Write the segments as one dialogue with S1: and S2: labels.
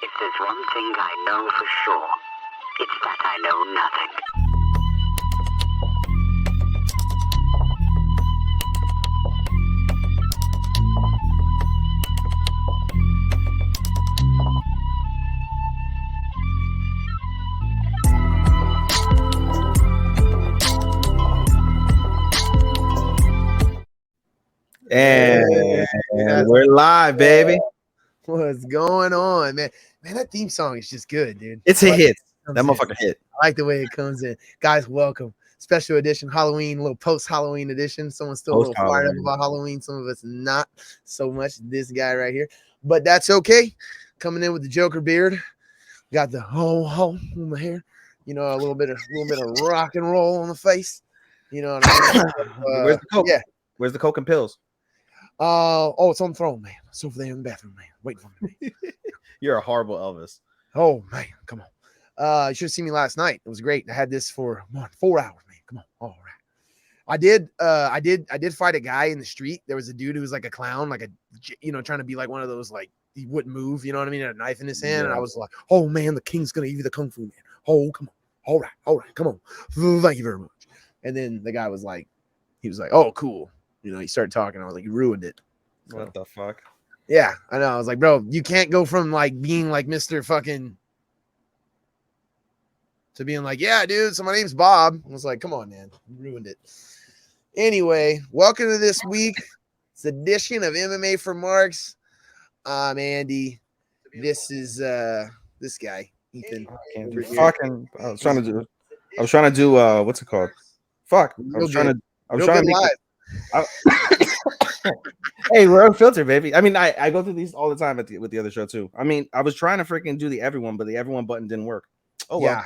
S1: If there's one thing I know for sure, it's that I know nothing.
S2: And we're live, baby.
S3: What's going on, man? Man, that theme song is just good, dude.
S2: It's a hit. That motherfucker hit.
S3: I like the way it comes in. Guys, welcome. Special edition Halloween, little post-Halloween edition. Someone's still a little fired up about Halloween. Some of us not so much. This guy right here. But that's okay. Coming in with the Joker beard. Got the ho in my hair. You know, a little bit of rock and roll on the face. You know what I mean?
S2: Where's the Coke?
S3: Yeah.
S2: Where's the Coke and pills?
S3: Oh, it's on the throne, man. It's over there in the bathroom, man. Waiting for me.
S2: You're a horrible Elvis.
S3: Oh man, come on. You should have seen me last night. It was great. I had this for 4 hours, man. Come on. All right. I did fight a guy in the street. There was a dude who was like a clown, like trying to be like one of those, like he wouldn't move, you know what I mean? Had a knife in his hand. Yeah. And I was like, oh man, the king's gonna give you the kung fu, man. Oh, come on. All right, come on. Thank you very much. And then the guy was like, oh, cool. You know, he started talking. I was like, you ruined it.
S2: What the fuck?
S3: Yeah, I know. I was like, bro, you can't go from like being like Mr. fucking to being like, yeah, dude, so my name's Bob. I was like, come on, man. You ruined it. Anyway, welcome to this week's edition of MMA for Marks. I'm Andy. This is this guy, Ethan.
S2: I was trying to do what's it called? Fuck. I was trying to make live. Hey, we're unfiltered, baby. I mean, I go through these all the time with the other show too. I mean, I was trying to freaking do the everyone, but the everyone button didn't work. Oh well. Yeah,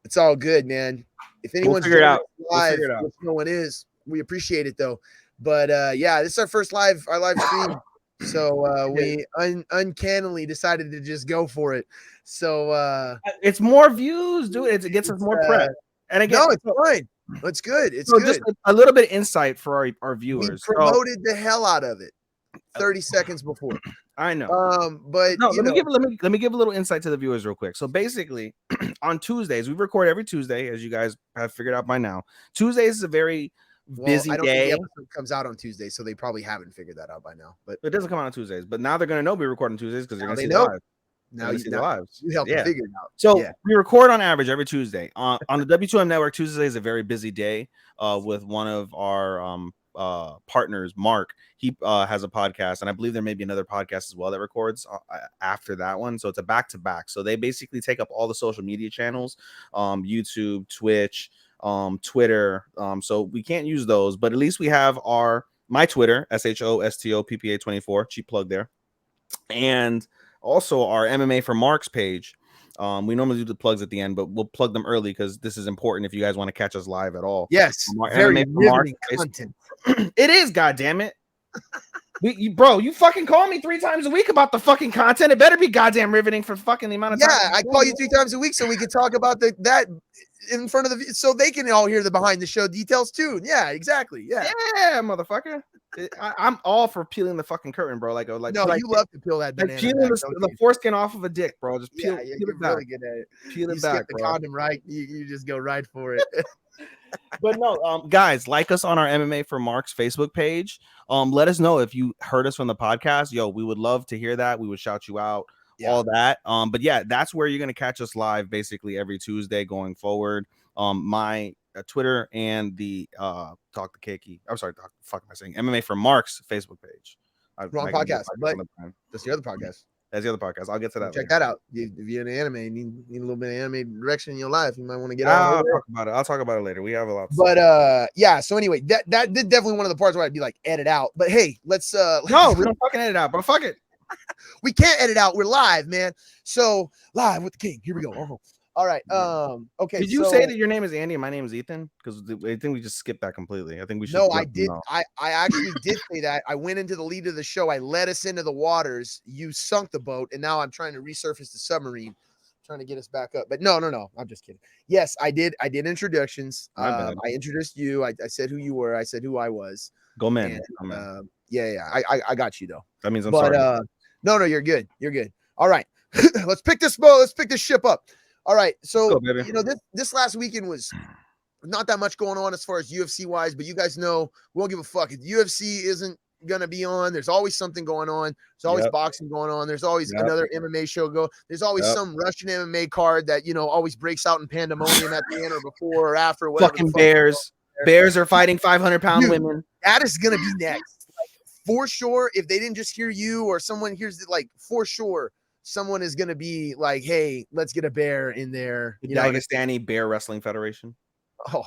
S3: it's all good, man. If anyone's
S2: figure it out
S3: live, which no one is, we appreciate it though. But yeah, this is our first live stream. So we uncannily decided to just go for it. So
S2: it's more views, dude. It gets us more prep. And again,
S3: no, it's fine. It's good. It's good.
S2: Just a little bit of insight for our viewers.
S3: We promoted the hell out of it 30 seconds before.
S2: I know.
S3: But
S2: no, let me give a little insight to the viewers real quick. So basically, on Tuesdays, we record every Tuesday, as you guys have figured out by now. Tuesdays is a very busy
S3: I don't
S2: day.
S3: think the episode comes out on Tuesday, so they probably haven't figured that out by now. But
S2: it doesn't come out on Tuesdays. But now they're gonna know we record on Tuesdays because they're gonna see
S3: the
S2: live.
S3: Now you help them figure it out.
S2: So we record on average every Tuesday. On the W2M network, Tuesday is a very busy day with one of our partners, Mark. He has a podcast, and I believe there may be another podcast as well that records after that one. So it's a back-to-back. So they basically take up all the social media channels, YouTube, Twitch, Twitter. So we can't use those, but at least we have my Twitter, SHOSTOPPA24, cheap plug there, and also our MMA for Marks page. We normally do the plugs at the end, but we'll plug them early because this is important if you guys want to catch us live at all.
S3: Yes, very riveting content.
S2: It is, goddammit. Bro, you fucking call me 3 times a week about the fucking content. It better be goddamn riveting for fucking the amount of time.
S3: Yeah, I call you 3 times a week so we can talk about that in front of so they can all hear the behind the show details too. Yeah, exactly. Yeah,
S2: motherfucker. I'm all for peeling the fucking curtain, bro. Like you
S3: love to peel that banana.
S2: Like peeling the foreskin off of a dick, bro. Just peel it back.
S3: Really good at it.
S2: Peel it
S3: you
S2: back,
S3: skip the condom, right? You just go right for it.
S2: But no, guys, like us on our MMA for Marks Facebook page. Let us know if you heard us from the podcast. Yo, we would love to hear that. We would shout you out. All that. But yeah, that's where you're gonna catch us live basically every Tuesday going forward. My Twitter and the Talk to Keiki. I'm sorry, fuck am I saying? MMA for Marks Facebook page.
S3: Wrong podcast, but that's the other podcast.
S2: That's the other podcast. I'll get to that.
S3: Check that out. If you're into anime, need a little bit of anime direction in your life, you might want to get
S2: out. I'll talk about it later. We have a lot.
S3: But yeah. So anyway, that did definitely one of the parts where I'd be like, edit out. But hey, let's
S2: no, we don't fucking edit out. But fuck it.
S3: We can't edit out. We're live, man. So live with the king. Here we go. All right. Okay.
S2: Did you say that your name is Andy and my name is Ethan? Because I think we just skipped that completely. I think we should.
S3: No, I did. I actually did say that. I went into the lead of the show. I led us into the waters. You sunk the boat, and now I'm trying to resurface the submarine, trying to get us back up. But no. I'm just kidding. Yes, I did. I did introductions. I introduced you. I said who you were. I said who I was.
S2: Go man.
S3: Yeah. I got you though.
S2: That means I'm sorry.
S3: No, you're good. You're good. All right. let's pick this boat. Let's pick this ship up. All right. So,
S2: go, baby.
S3: you know, this last weekend was not that much going on as far as UFC wise, but you guys know we won't give a fuck. If the UFC isn't going to be on, there's always something going on. There's always boxing going on. There's always another MMA show go. There's always some Russian MMA card that, you know, always breaks out in pandemonium at the end or before or after. Or whatever.
S2: Fucking bears. Bears are fighting 500-pound women.
S3: That is going to be next. Like, for sure. If they didn't just hear you or someone hears it, like, for sure, someone is going to be like, hey, let's get a bear in there.
S2: The Dagestani Bear Wrestling Federation.
S3: Oh,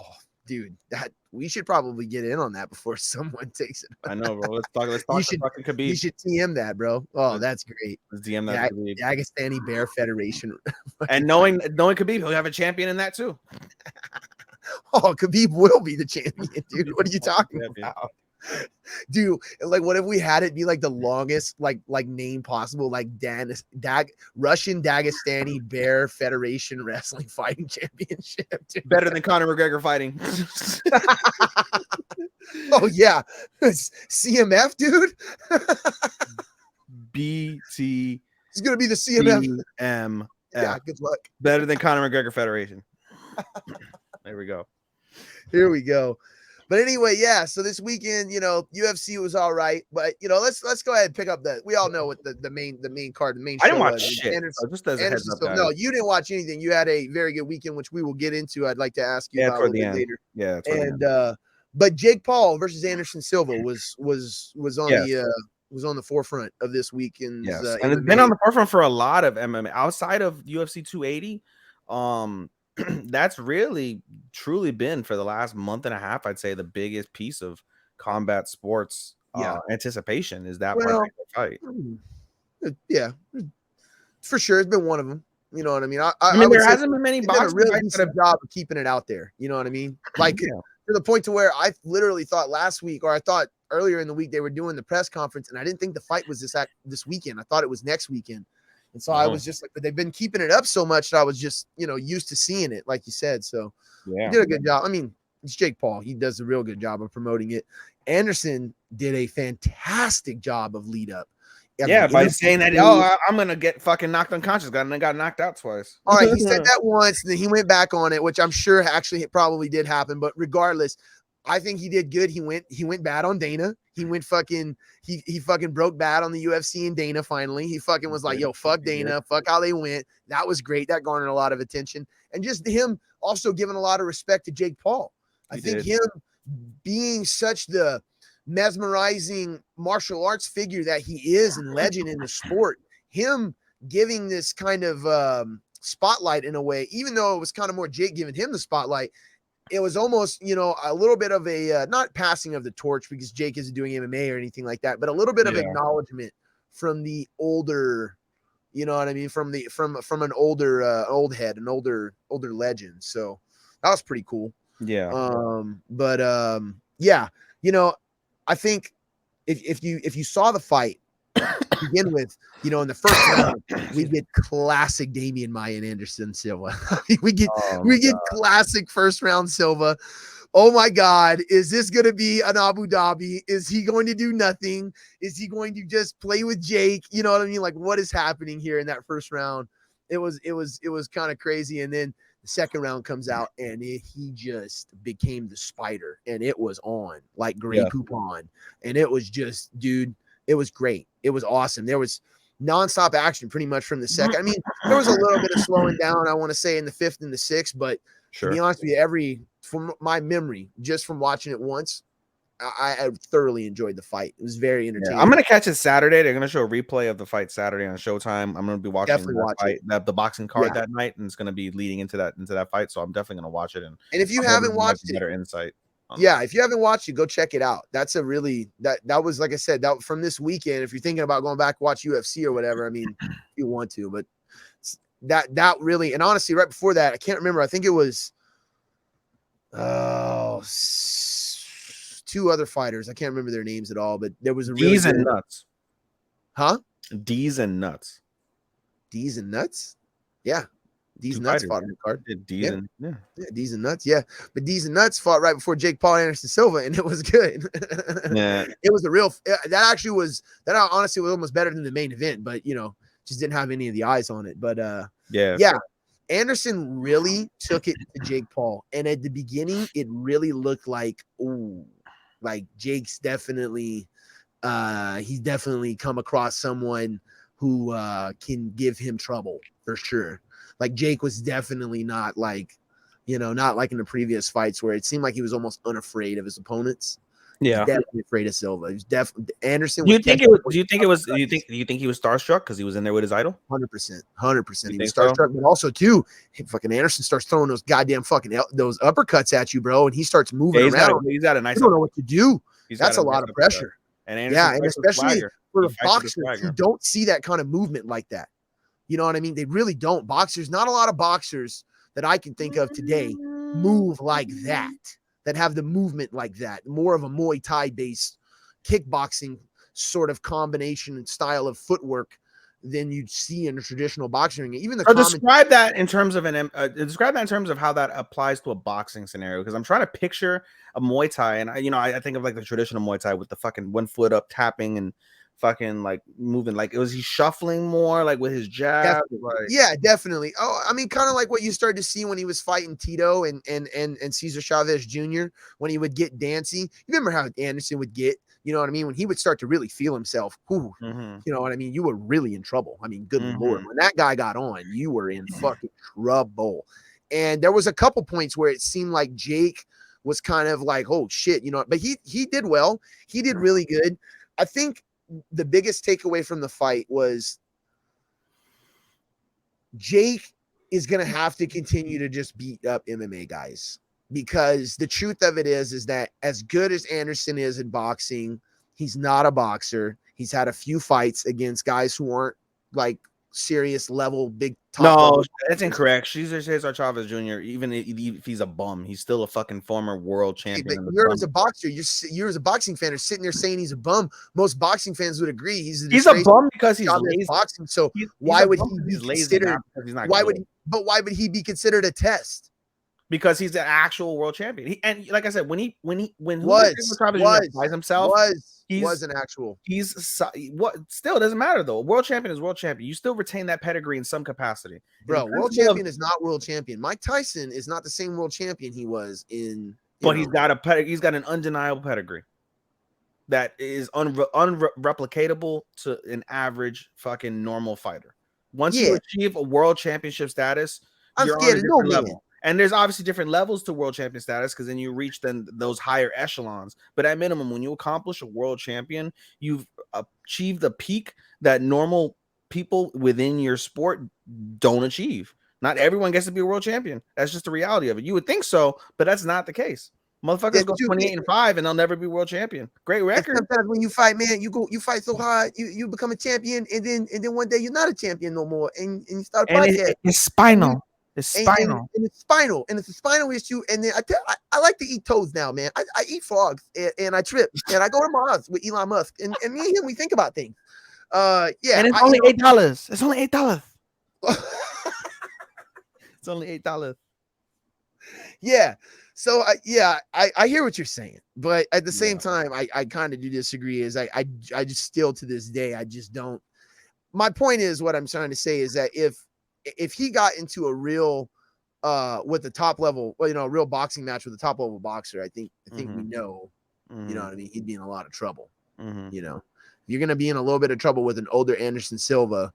S3: dude, that we should probably get in on that before someone takes it.
S2: I know, bro. Let's talk
S3: you should,
S2: fucking Khabib.
S3: You should TM that, bro. Oh, that's great.
S2: Let's DM that.
S3: Dagestani Bear Federation.
S2: And knowing Khabib, he'll have a champion in that too.
S3: Oh, Khabib will be the champion, dude. What are you talking about? Dude, like, what if we had it be like the longest like name possible, like Russian Dagestani Bear Federation Wrestling Fighting Championship, dude.
S2: Better than Conor McGregor fighting.
S3: Oh yeah, CMF, dude.
S2: BT.
S3: He's gonna be the CMF.
S2: CMF.
S3: Yeah, good luck.
S2: Better than Conor McGregor Federation. There we go.
S3: Here we go. But anyway, yeah. So this weekend, you know, UFC was all right, but you know, let's go ahead and pick up we all know what the main card, the main.
S2: I didn't
S3: show
S2: watch
S3: was.
S2: shit. Just as a heads up, guys.
S3: No, you didn't watch anything. You had a very good weekend, which we will get into. I'd like to ask you about a little bit later.
S2: Yeah,
S3: and but Jake Paul versus Anderson Silva was on the forefront of this weekend's.
S2: Yes, and it's been on the forefront for a lot of MMA outside of UFC 280. That's really truly been for the last month and a half, I'd say, the biggest piece of combat sports anticipation is that fight.
S3: Yeah, for sure, it's been one of them. You know what I mean? I
S2: mean, there hasn't been many boxing
S3: really
S2: fights
S3: decent job of keeping it out there. You know what I mean? Like to the point to where I literally thought last week, or I thought earlier in the week, they were doing the press conference, and I didn't think the fight was this weekend. I thought it was next weekend. And so I was just like, but they've been keeping it up so much that I was just, you know, used to seeing it, like you said. So he did a good job. I mean, it's Jake Paul. He does a real good job of promoting it. Anderson did a fantastic job of lead up.
S2: By saying that, I'm going to get fucking knocked unconscious. Got knocked out twice.
S3: All right. He said that once, and then he went back on it, which I'm sure actually it probably did happen. But regardless, I think he did good. He went bad on Dana. He went fucking he fucking broke bad on the UFC and Dana finally. He fucking was like, yo, fuck Dana, fuck how they went. That was great. That garnered a lot of attention. And just him also giving a lot of respect to Jake Paul. I think him being such the mesmerizing martial arts figure that he is and legend in the sport, him giving this kind of spotlight in a way, even though it was kind of more Jake giving him the spotlight, it was almost, you know, a little bit of a not passing of the torch because Jake isn't doing MMA or anything like that, but a little bit of acknowledgement from the older, you know what I mean, from an older old head, an older legend. So that was pretty cool.
S2: Yeah.
S3: Yeah, you know, I think if you saw the fight to begin with, you know, in the first round, we get classic Damian Maia and Anderson Silva. we get classic first round Silva. Oh my God, is this going to be an Abu Dhabi? Is he going to do nothing? Is he going to just play with Jake? You know what I mean? Like, what is happening here in that first round? It was kind of crazy. And then the second round comes out and he just became the spider, and it was on like Grey Poupon. And it was just, dude, it was great. It was awesome. There was nonstop action pretty much from the second. I mean, there was a little bit of slowing down, I want to say, in the fifth and the sixth, but to be honest with you, from my memory, just from watching it once, I thoroughly enjoyed the fight. It was very entertaining.
S2: I'm gonna catch it Saturday. They're gonna show a replay of the fight Saturday on Showtime. I'm gonna be watching the boxing card that night, and it's gonna be leading into that fight. So I'm definitely gonna watch it. And
S3: if you haven't watched it,
S2: better insight.
S3: If you haven't watched it, go check it out. That's a really that was, like I said, that from this weekend. If you're thinking about going back to watch UFC or whatever, I mean, if you want to, but that really, and honestly, right before that, I can't remember. I think it was two other fighters. I can't remember their names at all, but there was a
S2: D's and Nuts.
S3: Huh?
S2: D's and Nuts.
S3: D's and Nuts? Yeah. D's and Nuts fought on the card.
S2: D's
S3: and Nuts, yeah. But D's and Nuts fought right before Jake Paul and Anderson Silva, and it was good.
S2: Yeah.
S3: It was a real that honestly was almost better than the main event, but you know, just didn't have any of the eyes on it. But
S2: Yeah.
S3: yeah, Anderson really took it to Jake Paul. And at the beginning, it really looked like, ooh, like Jake's definitely he's definitely come across someone who can give him trouble for sure. Like Jake was definitely not like, not like in the previous fights where it seemed like he was almost unafraid of his opponents.
S2: Yeah.
S3: He's definitely afraid of Silva. He was definitely Anderson.
S2: Do you think he was starstruck because he was in there with his idol?
S3: 100%. He was
S2: so?
S3: starstruck, but also too, fucking Anderson starts throwing those goddamn fucking those uppercuts at you, bro, and he starts moving around.
S2: He's got a nice.
S3: You don't know what to do. That's a lot of pressure.
S2: And Anderson
S3: and especially for boxers who don't see that kind of movement like that. You know what I mean? They really don't. Boxers, not a lot of boxers that I can think of today move like that have the movement like that. More of a Muay Thai based kickboxing sort of combination and style of footwork than you'd see in a traditional boxing ring. Even
S2: describe that in terms of how that applies to a boxing scenario, because I'm trying to picture a Muay Thai, and I think of like the traditional Muay Thai with the fucking 1 foot up tapping and fucking like moving. Like, was he shuffling more like with his jab?
S3: Yeah, definitely. Oh, I mean, kind of like what you started to see when he was fighting Tito and Cesar Chavez Jr. when he would get dancy. You remember how Anderson would get, you know what I mean? When he would start to really feel himself, you know what I mean? You were really in trouble. I mean, good Lord. When that guy got on, you were in fucking trouble. And there was a couple points where it seemed like Jake was kind of like, oh shit, but he did well. He did really good. I think the biggest takeaway from the fight was Jake is going to have to continue to just beat up MMA guys, because the truth of it is that as good as Anderson is in boxing, he's not a boxer. He's had a few fights against guys who aren't like serious level, big top.
S2: No, that's incorrect. Cesar Chavez Jr., even if he's a bum, he's still a fucking former world champion.
S3: But you're as a boxer, you're as a boxing fan, are sitting there saying he's a bum. Most boxing fans would agree he's
S2: a bum because he's lazy.
S3: Boxing. So why would he be considered? Why would he be considered a test?
S2: Because he's an actual world champion. And like I said, when he
S3: was an actual.
S2: What still doesn't matter though. World champion is world champion. You still retain that pedigree in some capacity.
S3: Bro, world champion is not world champion. Mike Tyson is not the same world champion he was in.
S2: But he's got an undeniable pedigree that is unreplicatable to an average fucking normal fighter. Once you achieve a world championship status, you're on a different level. And there's obviously different levels to world champion status, because then you reach those higher echelons. But at minimum, when you accomplish a world champion, you've achieved a peak that normal people within your sport don't achieve. Not everyone gets to be a world champion. That's just the reality of it. You would think so, but that's not the case. Motherfuckers go 28-5 and they'll never be world champion. Great record.
S3: Sometimes when you fight, man, you fight so hard, you become a champion, and then one day you're not a champion no more, and you start a podcast.
S2: It's spinal. It's spinal.
S3: And it's spinal. And it's a spinal issue. And then I like to eat toads now, man. I eat frogs and I trip. And I go to Mars with Elon Musk. And me and him, we think about things. Yeah.
S2: And it's only $8. It's only $8. It's only $8.
S3: Yeah. So I hear what you're saying. But at the same time, I kind of do disagree. Is I just still to this day, I just don't. My point is, what I'm trying to say is that if he got into a real with the top level, a real boxing match with a top level boxer, I think we know, you know what I mean, he'd be in a lot of trouble. You're gonna be in a little bit of trouble with an older Anderson Silva.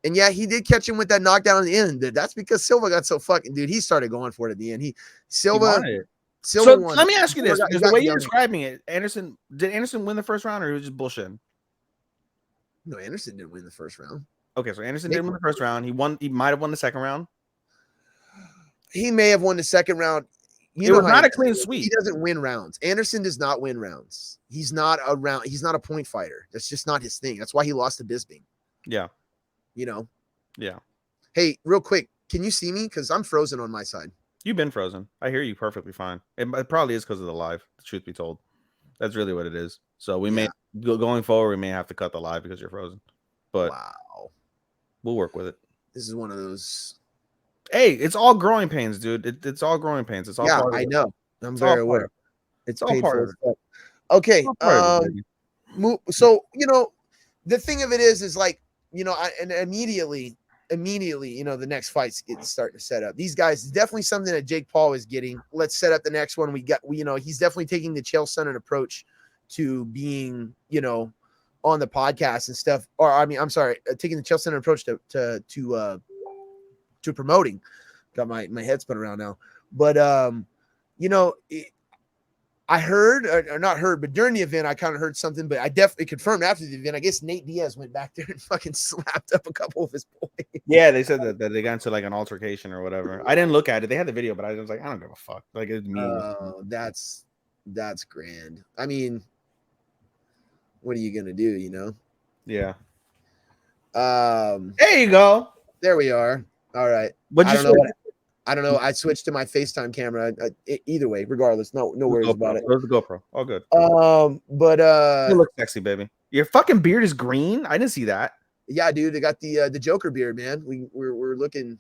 S3: And yeah, he did catch him with that knockdown at the end. That's because Silva got so fucking he started going for it at the end. Silva
S2: so won. Let me ask you this, because the way you're describing it, did Anderson win the first round, or he was just bullshitting?
S3: No, Anderson didn't win the first round.
S2: Okay, so Anderson didn't win the first round. He might have won the second round.
S3: He may have won the second round.
S2: It was not a clean sweep.
S3: He doesn't win rounds. Anderson does not win rounds. He's not he's not a point fighter. That's just not his thing. That's why he lost to Bisping.
S2: Yeah.
S3: Yeah. Hey, real quick, can you see me? Because I'm frozen on my side.
S2: You've been frozen. I hear you perfectly fine. It probably is because of the live, the truth be told. That's really what it is. So we may, going forward, we may have to cut the live because you're frozen. But
S3: wow.
S2: We'll work with it.
S3: This is one of those.
S2: Hey, it's all growing pains, dude. It's all growing pains. It's all part of
S3: I
S2: it.
S3: know. I'm very aware.
S2: It's all part of it.
S3: Okay. So, the thing of it is like, and immediately, the next fight's starting to set up. These guys, definitely something that Jake Paul is getting. Let's set up the next one. He's definitely taking the Chael Sonnen approach to being, on the podcast and stuff. Or I'm sorry, taking the Chael Sonnen approach to promoting. Got my head spun around now. But I heard, or not heard, but during the event, I kind of heard something, but I definitely confirmed after the event. I guess Nate Diaz went back there and fucking slapped up a couple of his boys.
S2: Yeah, they said that they got into like an altercation or whatever. I didn't look at it. They had the video, but I was like, I don't give a fuck. Like, it's me.
S3: That's grand. I mean, what are you gonna do?
S2: Yeah.
S3: There
S2: you go.
S3: There we are. All right. I don't know. I switched to my FaceTime camera. Either way, regardless, no worries about it.
S2: It was the GoPro. All good.
S3: But
S2: you look sexy, baby. Your fucking beard is green. I didn't see that.
S3: Yeah, dude. I got the Joker beard, man. We're looking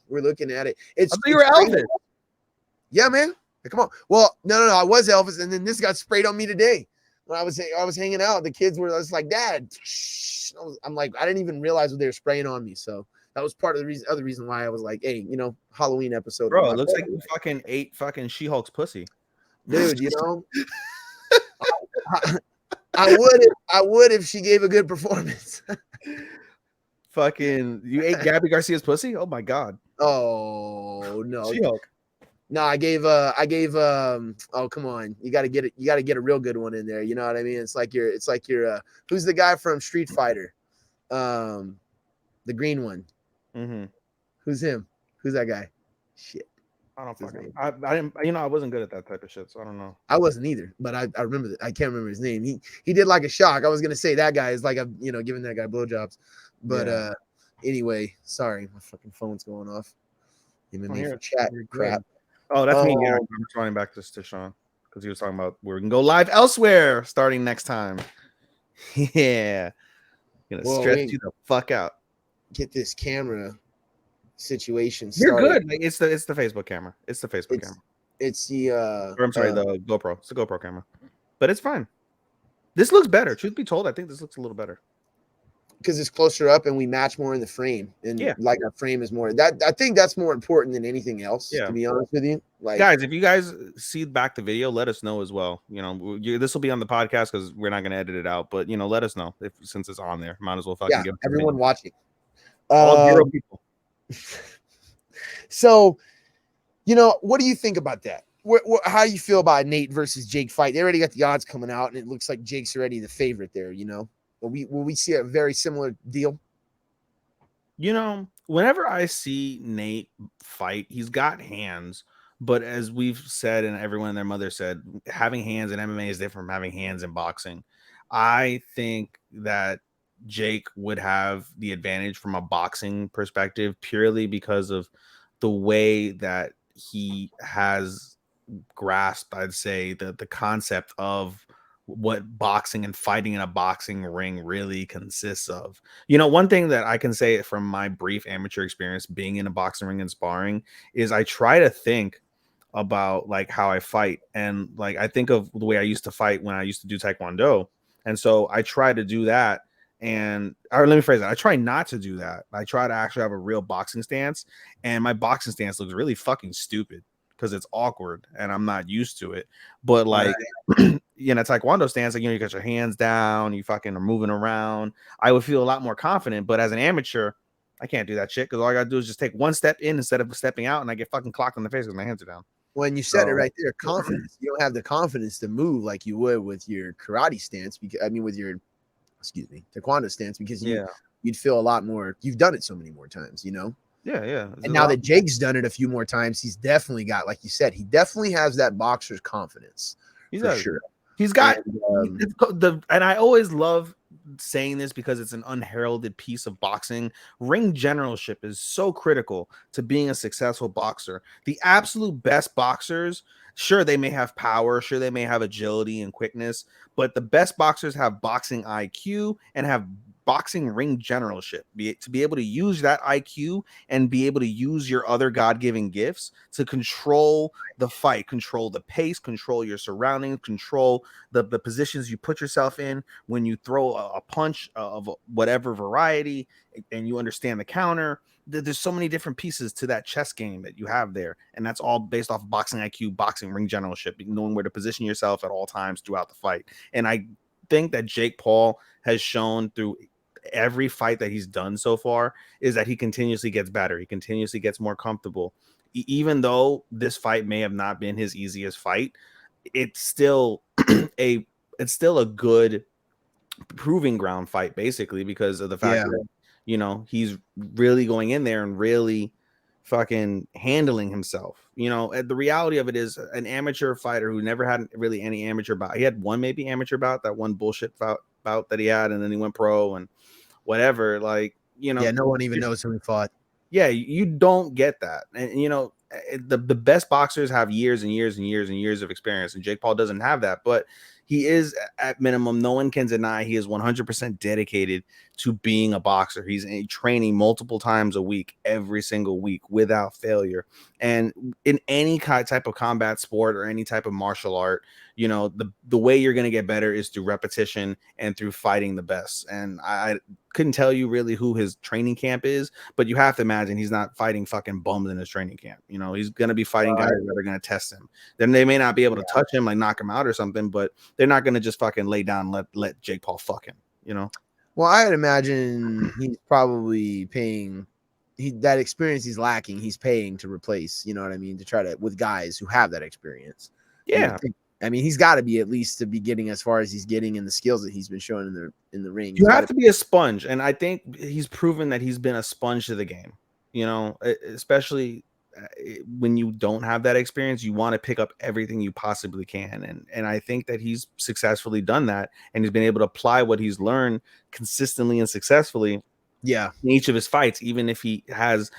S3: at it.
S2: I thought you were Elvis.
S3: Yeah, man. Come on. Well, no. I was Elvis, and then this got sprayed on me today when I was hanging out. The kids were just like, Dad. I'm like, I didn't even realize what they were spraying on me. So that was part of the other reason why I was like, hey, Halloween episode.
S2: Bro, it looks like you fucking ate fucking She-Hulk's pussy.
S3: Dude, I would if she gave a good performance.
S2: Fucking, you ate Gabby Garcia's pussy? Oh my god.
S3: Oh no.
S2: She-Hulk.
S3: No, I gave oh come on. You gotta get a real good one in there. You know what I mean? It's like your who's the guy from Street Fighter? The green one.
S2: Mm-hmm.
S3: Who's him? Who's that guy? Shit.
S2: I don't fucking. I didn't. I wasn't good at that type of shit, so I don't know.
S3: I wasn't either, but I remember that. I can't remember his name. He did like a shock. I was gonna say that guy is like giving that guy blowjobs, but anyway, sorry, my fucking phone's going off. MMA for chat crap.
S2: Oh, that's me. Yeah, I'm responding back to Sean because he was talking about we can go live elsewhere starting next time. Yeah, gonna stress you the fuck out.
S3: Get this camera situation
S2: started. You're good. Like, it's the Facebook camera. It's the Facebook camera.
S3: It's the
S2: or I'm sorry, the GoPro. It's the GoPro camera. But it's fine. This looks better. Truth be told, I think this looks a little better.
S3: Because it's closer up and we match more in the frame. And like our frame is more that I think that's more important than anything else, to be honest with you. Like,
S2: guys, if you guys see back the video, let us know as well. This will be on the podcast because we're not gonna edit it out, but let us know since it's on there. Might as well fucking give
S3: everyone watching.
S2: All 0 people.
S3: So, what do you think about that? How do you feel about Nate versus Jake fight? They already got the odds coming out, and it looks like Jake's already the favorite there. Will we see a very similar deal?
S2: Whenever I see Nate fight, he's got hands, but as we've said and everyone and their mother said, having hands in MMA is different from having hands in boxing. I think that Jake would have the advantage from a boxing perspective purely because of the way that he has grasped, I'd say, the concept of what boxing and fighting in a boxing ring really consists of. One thing that I can say from my brief amateur experience being in a boxing ring and sparring is I try to think about like how I fight, and like I think of the way I used to fight when I used to do Taekwondo, and so I try to do that. Or let me phrase that. I try not to do that. I try to actually have a real boxing stance, and my boxing stance looks really fucking stupid because it's awkward and I'm not used to it. But like, a Taekwondo stance, like, you got your hands down, you fucking are moving around. I would feel a lot more confident. But as an amateur, I can't do that shit because all I gotta do is just take one step in instead of stepping out, and I get fucking clocked in the face because my hands are down.
S3: When you said it right there, confidence. You don't have the confidence to move like you would with your karate stance. With your Taekwondo stance, because you'd feel a lot more. You've done it so many more times,
S2: Yeah.
S3: And now that Jake's done it a few more times, he's definitely got, like you said, he definitely has that boxer's confidence. For sure.
S2: He's got and I always love saying this because it's an unheralded piece of boxing. Ring generalship is so critical to being a successful boxer. The absolute best boxers, sure, they may have power, sure, they may have agility and quickness, but the best boxers have boxing IQ and have boxing ring generalship, to be able to use that IQ and be able to use your other God-given gifts to control the fight, control the pace, control your surroundings, control the positions you put yourself in when you throw a punch of whatever variety, and you understand the counter. There's so many different pieces to that chess game that you have there, and that's all based off boxing IQ, boxing ring generalship, knowing where to position yourself at all times throughout the fight. And I think that Jake Paul has shown through every fight that he's done so far is that he continuously gets better. He continuously gets more comfortable. Even though this fight may have not been his easiest fight, it's still it's still a good proving ground fight, basically, because of the fact that, you know, he's really going in there and really fucking handling himself. You know, the reality of it is, an amateur fighter who never had really any amateur bout. He had one maybe amateur bout, that one bullshit bout that he had, and then he went pro and whatever. Like, you know,
S3: no one even knows who he fought.
S2: Yeah, you don't get that. And you know, the best boxers have years and years and years and years of experience, and Jake Paul doesn't have that, but he is, at minimum, no one can deny he is 100% dedicated to being a boxer. He's training multiple times a week, every single week, without failure. And in any type of combat sport or any type of martial art, you know, the way you're going to get better is through repetition and through fighting the best. And I couldn't tell you really who his training camp is, but you have to imagine he's not fighting fucking bums in his training camp. You know, he's going to be fighting guys that are going to test him. Then they may not be able to touch him, like knock him out or something, but they're not going to just fucking lay down and let Jake Paul fuck him, you know?
S3: Well, I'd imagine he's probably paying that experience he's lacking. He's paying to replace, you know what I mean? To try to, with guys who have that experience.
S2: Yeah.
S3: I mean, he's got to be at least to be getting as far as he's getting in the skills that he's been showing in the ring.
S2: You have to be a sponge, and I think he's proven that he's been a sponge to the game. You know, especially when you don't have that experience, you want to pick up everything you possibly can, and I think that he's successfully done that, and he's been able to apply what he's learned consistently and successfully.
S3: Yeah,
S2: in each of his fights, even if he has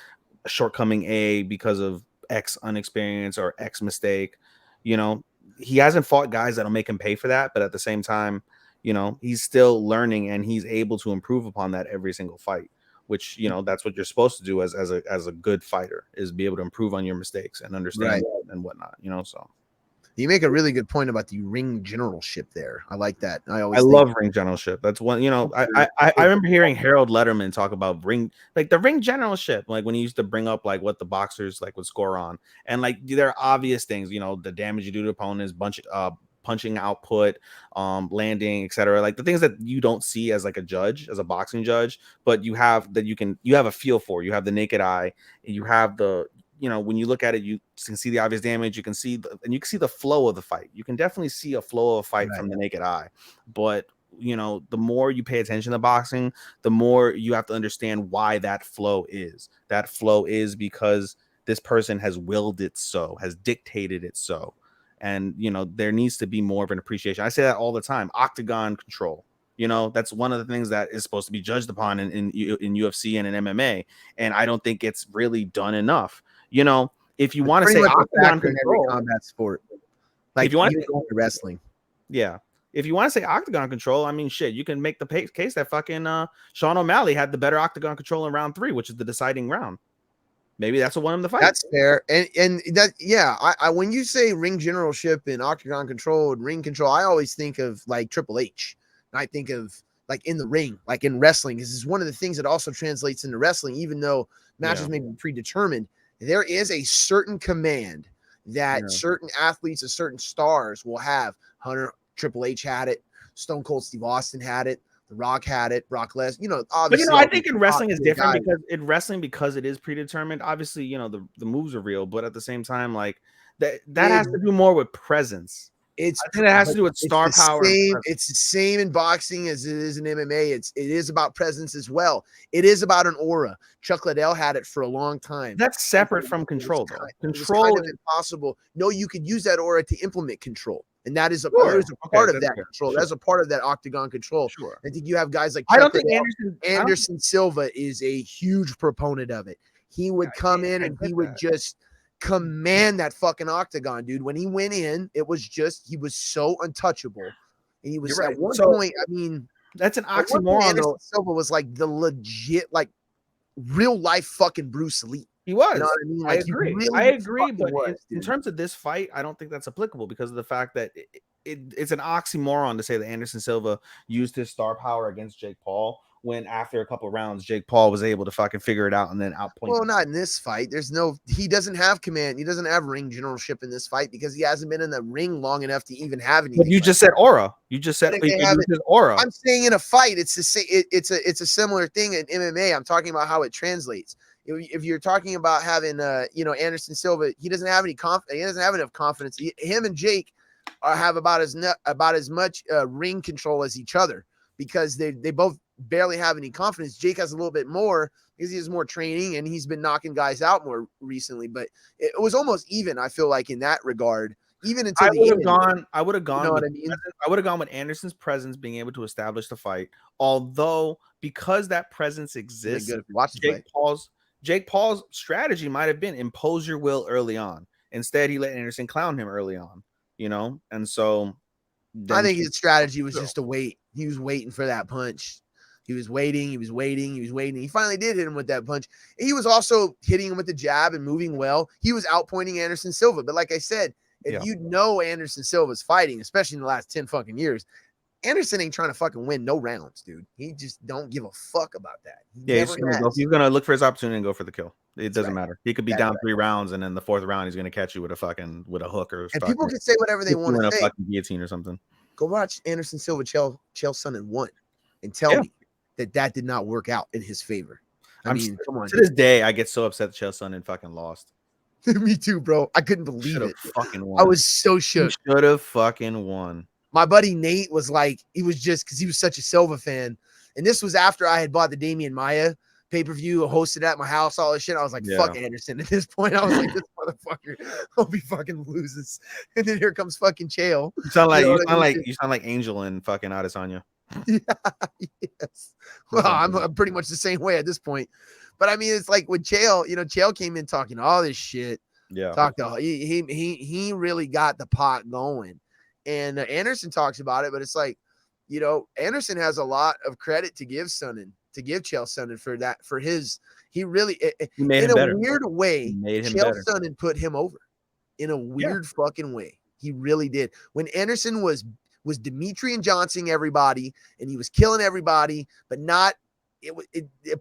S2: a shortcoming because of X inexperience or X mistake, you know. He hasn't fought guys that'll make him pay for that, but at the same time, you know, he's still learning, and he's able to improve upon that every single fight, which, you know, that's what you're supposed to do as a good fighter, is be able to improve on your mistakes and understand and whatnot, you know. So
S3: you make a really good point about the ring generalship there. I like that. I
S2: love ring generalship. That's one, you know, I remember hearing Harold Letterman talk about the ring generalship, like when he used to bring up like what the boxers like would score on, and like there are obvious things, you know, the damage you do to opponents, punching output, landing, etc. Like the things that you don't see as like a judge, as a boxing judge, but you have a feel for. You have the naked eye, and you have the, you know, when you look at it, you can see the obvious damage. You can see the flow of the fight. You can definitely see a flow of a fight from the naked eye. But, you know, the more you pay attention to boxing, the more you have to understand why that flow is. That flow is because this person has willed it so, has dictated it so. And, you know, there needs to be more of an appreciation. I say that all the time. Octagon control. You know, that's one of the things that is supposed to be judged upon in UFC and in MMA. And I don't think it's really done enough. You know, if you want to say octagon control,
S3: every combat sport, like
S2: if you want to
S3: wrestling,
S2: if you want to say octagon control, I mean, shit, you can make the case that fucking Sean O'Malley had the better octagon control in round 3, which is the deciding round. Maybe that's what won him the fight.
S3: That's fair, and that I when you say ring generalship and octagon control and ring control, I always think of like Triple H. And I think of like in the ring, like in wrestling. This is one of the things that also translates into wrestling, even though matches may be predetermined. There is a certain command that certain athletes and certain stars will have. Hunter, Triple H had it. Stone Cold Steve Austin had it. The Rock had it. Brock Lesnar, you know, obviously.
S2: But, you know, I think in wrestling is different because it is predetermined. Obviously, you know, the moves are real, but at the same time, like that has to do more with presence. I think it has to do with star power.
S3: It's the same in boxing as it is in MMA. It is about presence as well. It is about an aura. Chuck Liddell had it for a long time.
S2: That's separate from control, though.
S3: Control is kind of impossible. No, you could use that aura to implement control, and that is a part of that control. That's a part of that octagon control. Sure. I think you have guys like Anderson Silva is a huge proponent of it. He would come in and he would just command that fucking octagon, dude. When he went in, it was just, he was so untouchable. And he was at one point, I mean,
S2: That's an
S3: But one thing,
S2: oxymoron,
S3: Anderson
S2: though.
S3: Silva was like the legit, like real life fucking Bruce Lee.
S2: He
S3: You know
S2: was.
S3: what I mean?
S2: I
S3: Like he
S2: agree.
S3: really
S2: I agree.
S3: fucking
S2: But
S3: was,
S2: in
S3: dude.
S2: terms of this fight, I don't think that's applicable because of the fact that it's an oxymoron to say that Anderson Silva used his star power against Jake Paul when after a couple of rounds, Jake Paul was able to fucking figure it out and then outpoint
S3: Well,
S2: him.
S3: not in this fight. He doesn't have command. He doesn't have ring generalship in this fight because he hasn't been in the ring long enough to even have anything.
S2: But you just said aura. You just said
S3: They have it.
S2: aura.
S3: I'm saying in a fight, it's the same. It's a similar thing in MMA. I'm talking about how it translates. If you're talking about having, Anderson Silva, he doesn't have any He doesn't have enough confidence. Him and Jake have about as much ring control as each other because they both barely have any confidence. Jake has a little bit more because he has more training and he's been knocking guys out more recently. But it was almost even. I feel like in that regard, even until the end.
S2: I would have gone.
S3: You know
S2: with
S3: what I mean?
S2: I would have gone with Anderson's presence being able to establish the fight. Although because that presence exists,
S3: Good if you watch the fight.
S2: Jake Paul's strategy might have been impose your will early on. Instead, he let Anderson clown him early on, and so
S3: I think his strategy was just to wait. He was waiting for that punch. He was waiting. He finally did hit him with that punch. He was also hitting him with the jab and moving well. He was outpointing Anderson Silva. But like I said, if you know Anderson Silva's fighting, especially in the last 10 fucking years, Anderson ain't trying to fucking win no rounds, dude. He just don't give a fuck about that.
S2: He's gonna look for his opportunity and go for the kill. It doesn't matter. He could be down 3 rounds, and then the 4th round, he's gonna catch you with a hook or.
S3: And people can say whatever they want to say.
S2: Fucking guillotine or something.
S3: Go watch Anderson Silva Chael Sonnen 1 and tell me that did not work out in his favor. I mean, come on.
S2: To this day, I get so upset that Chael Sonnen fucking lost.
S3: Me too, bro. I couldn't believe it.
S2: Fucking won.
S3: I was so shook.
S2: He should have fucking won.
S3: My buddy Nate was like, he was just because he was such a Silva fan. And this was after I had bought the Damian Maia pay-per-view, hosted at my house, all this shit. I was like, fuck Anderson. At this point, I was like, this motherfucker, hope he fucking loses. And then here comes fucking Chael.
S2: You sound like Angel and fucking Adesanya.
S3: Yeah, yes. Well, I'm pretty much the same way at this point. But I mean, it's like with Chael, Chael came in talking all this shit.
S2: Yeah.
S3: He really got the pot going. And Anderson talks about it, but it's like, Anderson has a lot of credit to give Chael Sonnen for that, he really, in a weird way, Chael Sonnen put him over in a weird fucking way. He really did. When Anderson was Demetrian Johnson everybody and he was killing everybody, but not,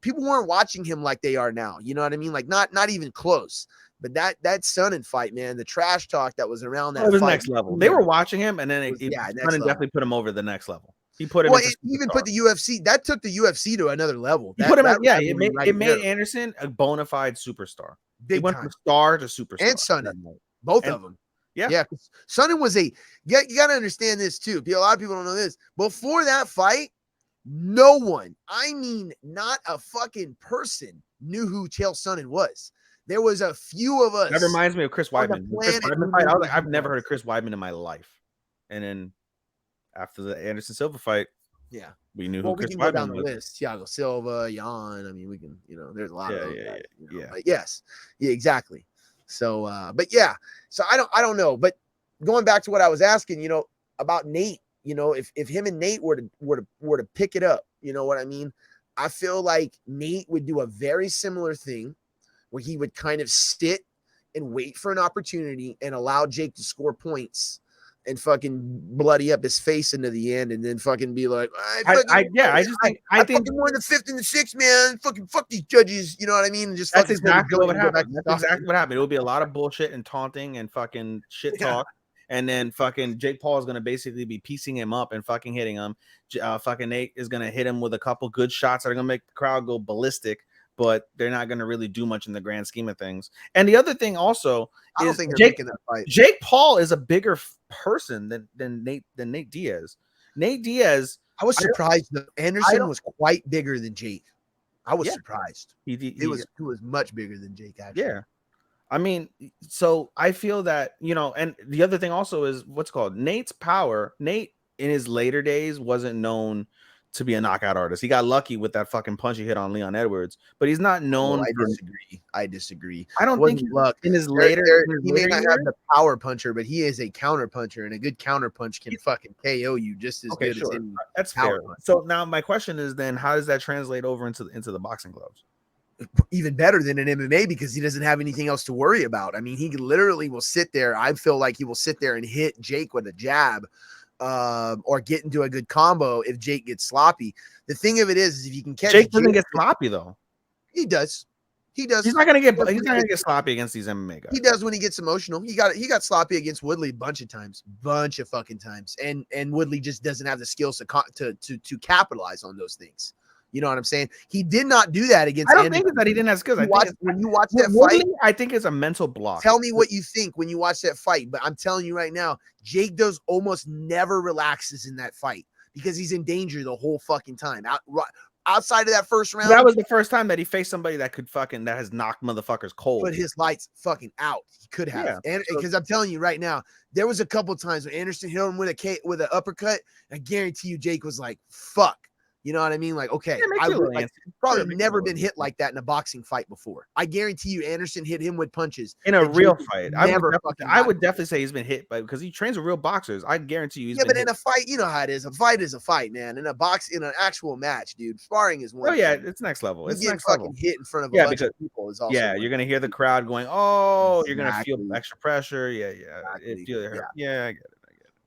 S3: people weren't watching him like they are now. You know what I mean? Like not even close. But that Sonnen fight, man, the trash talk that was around that
S2: was
S3: fight,
S2: next level. They were watching him, and then Sonnen definitely put him over the next level. He put him.
S3: Well, it even put the UFC. That took the UFC to another level.
S2: It made Anderson a bona fide superstar. He went from star to superstar.
S3: And Sonnen, both of them. Yeah. Sonnen was you got to understand this too. A lot of people don't know this. Before that fight, no one, I mean, not a fucking person knew who Chael Sonnen was. There was a few of us.
S2: That reminds me of Chris Weidman. Chris Weidman fight, I was like, I've never heard of Chris Weidman in my life. And then after the Anderson Silva fight, we knew who Chris Weidman was. Down the list.
S3: Thiago Silva, Jan. I mean, we can, there's a lot of those guys,
S2: But
S3: yes, exactly. So, so I don't know. But going back to what I was asking, about Nate, if him and Nate were to pick it up, you know what I mean? I feel like Nate would do a very similar thing, where he would kind of sit and wait for an opportunity and allow Jake to score points and fucking bloody up his face into the end and then fucking be like, I think more than the 5th and the 6th, man. Fucking fuck these judges. You know what I mean? And just
S2: that's exactly what happened. That's exactly what happened. It will be a lot of bullshit and taunting and fucking shit talk. And then fucking Jake Paul is going to basically be piecing him up and fucking hitting him. Fucking Nate is going to hit him with a couple good shots that are going to make the crowd go ballistic, but they're not going to really do much in the grand scheme of things. And the other thing also
S3: I don't think they're making that fight.
S2: Jake Paul is a bigger person than Nate Diaz. Nate Diaz.
S3: I was surprised that Anderson was quite bigger than Jake. I was surprised. He was much bigger than Jake, actually.
S2: Yeah. I mean, so I feel that, and the other thing also is what's called Nate's power. Nate in his later days wasn't known to be a knockout artist. He got lucky with that fucking punch he hit on Leon Edwards, but he's not known.
S3: I disagree.
S2: I don't think
S3: luck
S2: in his
S3: There-
S2: later.
S3: there-
S2: in his
S3: he may
S2: later
S3: not
S2: years-
S3: have the power puncher, but he is a counter puncher, and a good counter punch can fucking KO you just as good as any.
S2: That's
S3: power
S2: fair.
S3: punch.
S2: So now my question is then, how does that translate over into the boxing gloves?
S3: Even better than an MMA because he doesn't have anything else to worry about. I mean, he literally will sit there. I feel like he will sit there and hit Jake with a jab, or get into a good combo if Jake gets sloppy. The thing of it is if you can catch
S2: Jake doesn't get sloppy though.
S3: He does. He does.
S2: He's not gonna get sloppy against these MMA guys.
S3: He does when he gets emotional. He got sloppy against Woodley a bunch of fucking times, and Woodley just doesn't have the skills to capitalize on those things. You know what I'm saying? He did not do that against.
S2: I don't think that he didn't have skills.
S3: When you watch that
S2: Woodley,
S3: fight,
S2: I think it's a mental block.
S3: tell me what you think when you watch that fight. But I'm telling you right now, Jake does almost never relaxes in that fight because he's in danger the whole fucking time. Outside of that first round,
S2: that was the first time that he faced somebody that has knocked motherfuckers cold.
S3: put his lights fucking out. He could have, and because I'm telling you right now, there was a couple times when Anderson hit him with an uppercut. I guarantee you, Jake was like, "Fuck." You know what I mean? Like, okay, I've probably never been hit like that in a boxing fight before. I guarantee you, Anderson hit him with punches
S2: in a real fight. I would definitely say he's been hit because he trains with real boxers. I guarantee you.
S3: But in a fight, you know how it is. A fight is a fight, man. In an actual match, dude, sparring is one.
S2: Oh yeah, it's next level. It's next
S3: fucking
S2: level.
S3: Hit in front of a bunch of people is also.
S2: Yeah, you're gonna hear the crowd going, "Oh," you're gonna feel extra pressure. Yeah, yeah. I get it.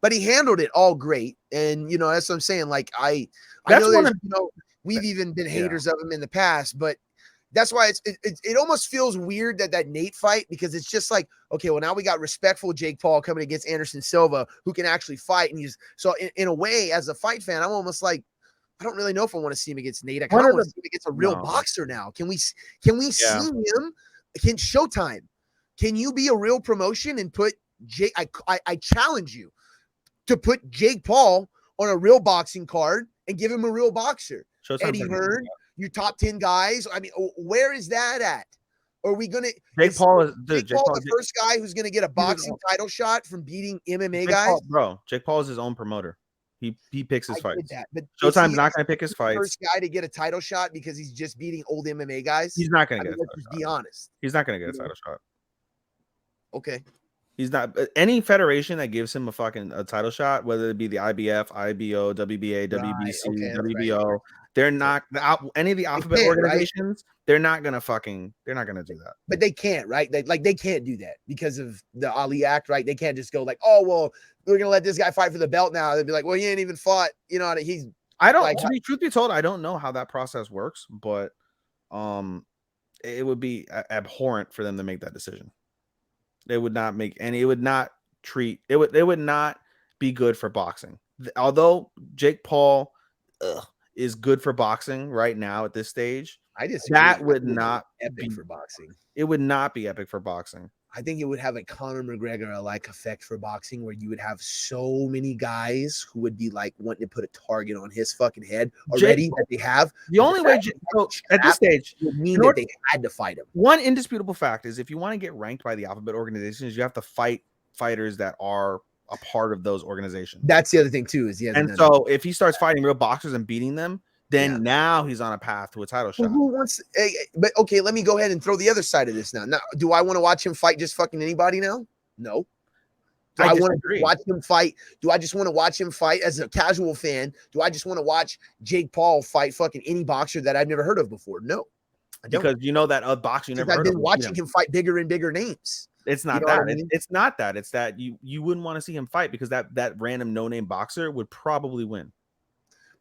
S3: But he handled it all great, and that's what I'm saying. like I know we've even been haters of him in the past, but that's why it almost feels weird that Nate fight, because it's just like, okay, well, now we got respectful Jake Paul coming against Anderson Silva, who can actually fight, and so in a way, as a fight fan, I'm almost like, I don't really know if I want to see him against Nate. I kind of want to see him against a real boxer now. Can we see him? Can Showtime? Can you be a real promotion and put Jake? I challenge you to put Jake Paul on a real boxing card and give him a real boxer. Eddie Hearn, your top 10 guys. I mean, where is that at? Are we gonna?
S2: Jake Paul is
S3: the first guy who's gonna get a boxing title shot from beating MMA guys.
S2: Jake Paul is his own promoter. He picks his fights.
S3: But
S2: Showtime's not gonna pick his fights.
S3: First guy to get a title shot because he's just beating old MMA guys.
S2: He's not gonna get.
S3: Let's be honest.
S2: He's not gonna get a title shot.
S3: Okay.
S2: He's not any federation that gives him a title shot, whether it be the IBF, IBO, WBA, WBC, WBO. They're not any of the alphabet organizations. Right? They're not gonna do that.
S3: But they can't, right? They can't do that because of the Ali Act, right? They can't just go like, oh well, we're gonna let this guy fight for the belt now. They'd be like, well, he ain't even fought. You know,
S2: I don't. Truth be told, I don't know how that process works, but it would be abhorrent for them to make that decision. They would not make any. It would not treat. It would not be good for boxing. Although Jake Paul is good for boxing right now at this stage,
S3: I disagree.
S2: That would not
S3: be epic for boxing.
S2: It would not be epic for boxing.
S3: I think it would have a Conor McGregor-like effect for boxing, where you would have so many guys who would be like wanting to put a target on his fucking head already that they have.
S2: The only way at this stage
S3: would mean that they had to fight him.
S2: One indisputable fact is if you want to get ranked by the alphabet organizations, you have to fight fighters that are a part of those organizations.
S3: That's the other thing too.
S2: So if he starts fighting real boxers and beating them, then now he's on a path to a title shot.
S3: Who wants? But okay, let me go ahead and throw the other side of this now. Now, do I want to watch him fight just fucking anybody now? No. Do I want to watch him fight? Do I just want to watch him fight as a casual fan? Do I just want to watch Jake Paul fight fucking any boxer that I've never heard of before? No.
S2: Because you know that boxing never heard of.
S3: I've been watching him fight bigger and bigger names.
S2: It's not that. It's not that. It's that you wouldn't want to see him fight because that random no-name boxer would probably win.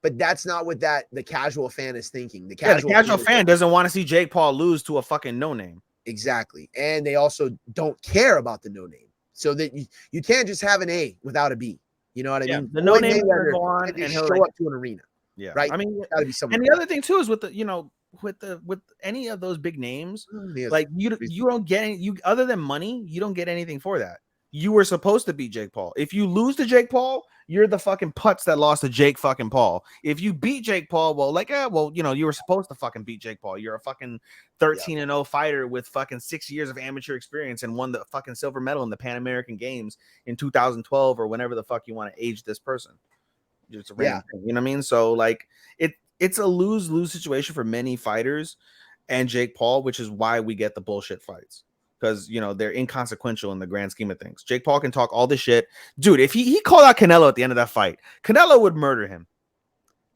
S3: But that's not what the casual fan is thinking. The
S2: casual fan doesn't want to see Jake Paul lose to a fucking no-name.
S3: Exactly. And they also don't care about the no-name. So that you can't just have an A without a B. You know what I mean?
S2: The no-name will go on and
S3: he'll show up to an arena.
S2: Yeah.
S3: Right.
S2: I mean,
S3: gotta be something.
S2: And the other thing too is with any of those big names, like you don't get any, other than money, you don't get anything for that. You were supposed to beat Jake Paul. If you lose to Jake Paul, you're the fucking putz that lost to Jake fucking Paul. If you beat Jake Paul, you were supposed to fucking beat Jake Paul. You're a fucking 13-0 fighter with fucking 6 years of amateur experience and won the fucking silver medal in the Pan American Games in 2012 or whenever the fuck you want to age this person. It's a random thing, you know what I mean? So like it's a lose-lose situation for many fighters and Jake Paul, which is why we get the bullshit fights. Because they're inconsequential in the grand scheme of things. Jake Paul can talk all this shit. Dude, if he called out Canelo at the end of that fight, Canelo would murder him.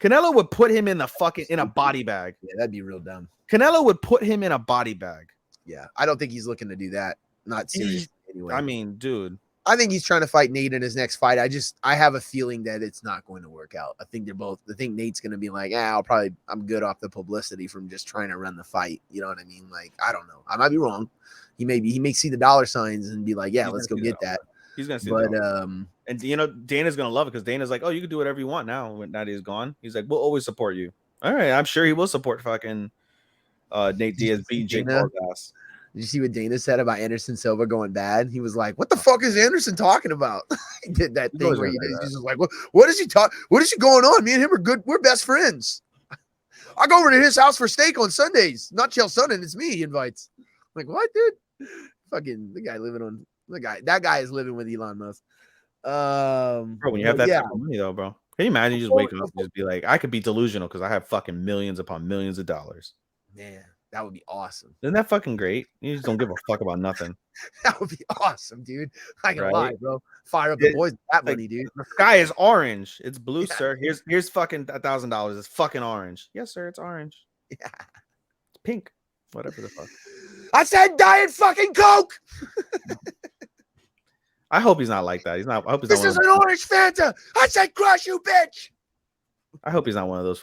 S2: Canelo would put him in a body bag.
S3: Yeah, that'd be real dumb.
S2: Canelo would put him in a body bag.
S3: Yeah, I don't think he's looking to do that. Not seriously anyway.
S2: I mean, dude.
S3: I think he's trying to fight Nate in his next fight. I have a feeling that it's not going to work out. I think Nate's going to be like, I'm good off the publicity from just trying to run the fight. You know what I mean? Like, I don't know. I might be wrong. He may see the dollar signs and be like, yeah, let's go get that.
S2: He's going to see
S3: that.
S2: And Dana's going to love it because Dana's like, oh, you can do whatever you want now when Nadia is gone. He's like, we'll always support you. All right. I'm sure he will support fucking Nate Diaz beating Jake Paul's ass.
S3: Did you see what Dana said about Anderson Silva going bad? He was like, what the fuck is Anderson talking about? He did that thing where he's just like, what is he talking? What is he going on? Me and him are good. We're best friends. I go over to his house for steak on Sundays. Not Chael Sonnen. It's me he invites. I'm like, what, dude? Fucking that guy is living with Elon Musk.
S2: Bro, when you have that type of money though, bro. Can you imagine you just wake up and just be like, I could be delusional because I have fucking millions upon millions of dollars.
S3: Man. That would be awesome.
S2: Isn't that fucking great? You just don't give a fuck about nothing.
S3: That would be awesome, dude. I can lie, bro. Fire up the boys with that money, dude.
S2: The sky is orange. It's blue, sir. Here's fucking $1,000. It's fucking orange. Yes, sir. It's orange.
S3: Yeah.
S2: It's pink. Whatever the fuck.
S3: I said Diet fucking Coke.
S2: I hope he's not like that. He's not. I hope he's
S3: this
S2: not
S3: is an orange Fanta. I said crush you, bitch.
S2: I hope he's not one of those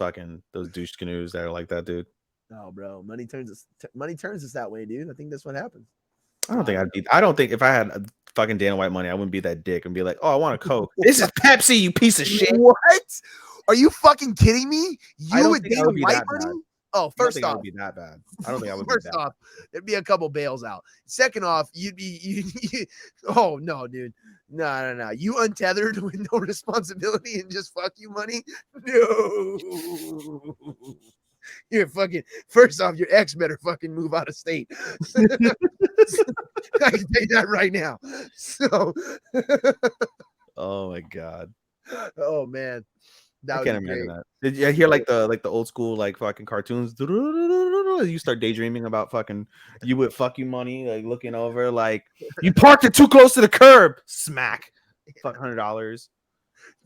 S2: douche canoes that are like that, dude.
S3: No, bro. Money turns us that way, dude. I think that's what happens.
S2: I don't think if I had a fucking Dana White money, I wouldn't be that dick and be like, oh, I want a Coke. This is Pepsi, you piece of shit.
S3: What? Are you fucking kidding me? You with Dana White money? Oh, first off,
S2: it would be that bad. I don't think I would.
S3: First off, there'd be a couple bails out. Second off, you oh no, dude. No. You untethered with no responsibility and just fuck you money? No. You're fucking, first off, your ex better fucking move out of state. I can tell you that right now. So
S2: oh my god.
S3: Oh man.
S2: I can't imagine that. Did you hear like the old school like fucking cartoons? You start daydreaming about fucking you with fuck you money, like looking over, like you parked it too close to the curb. Smack. Fuck $100.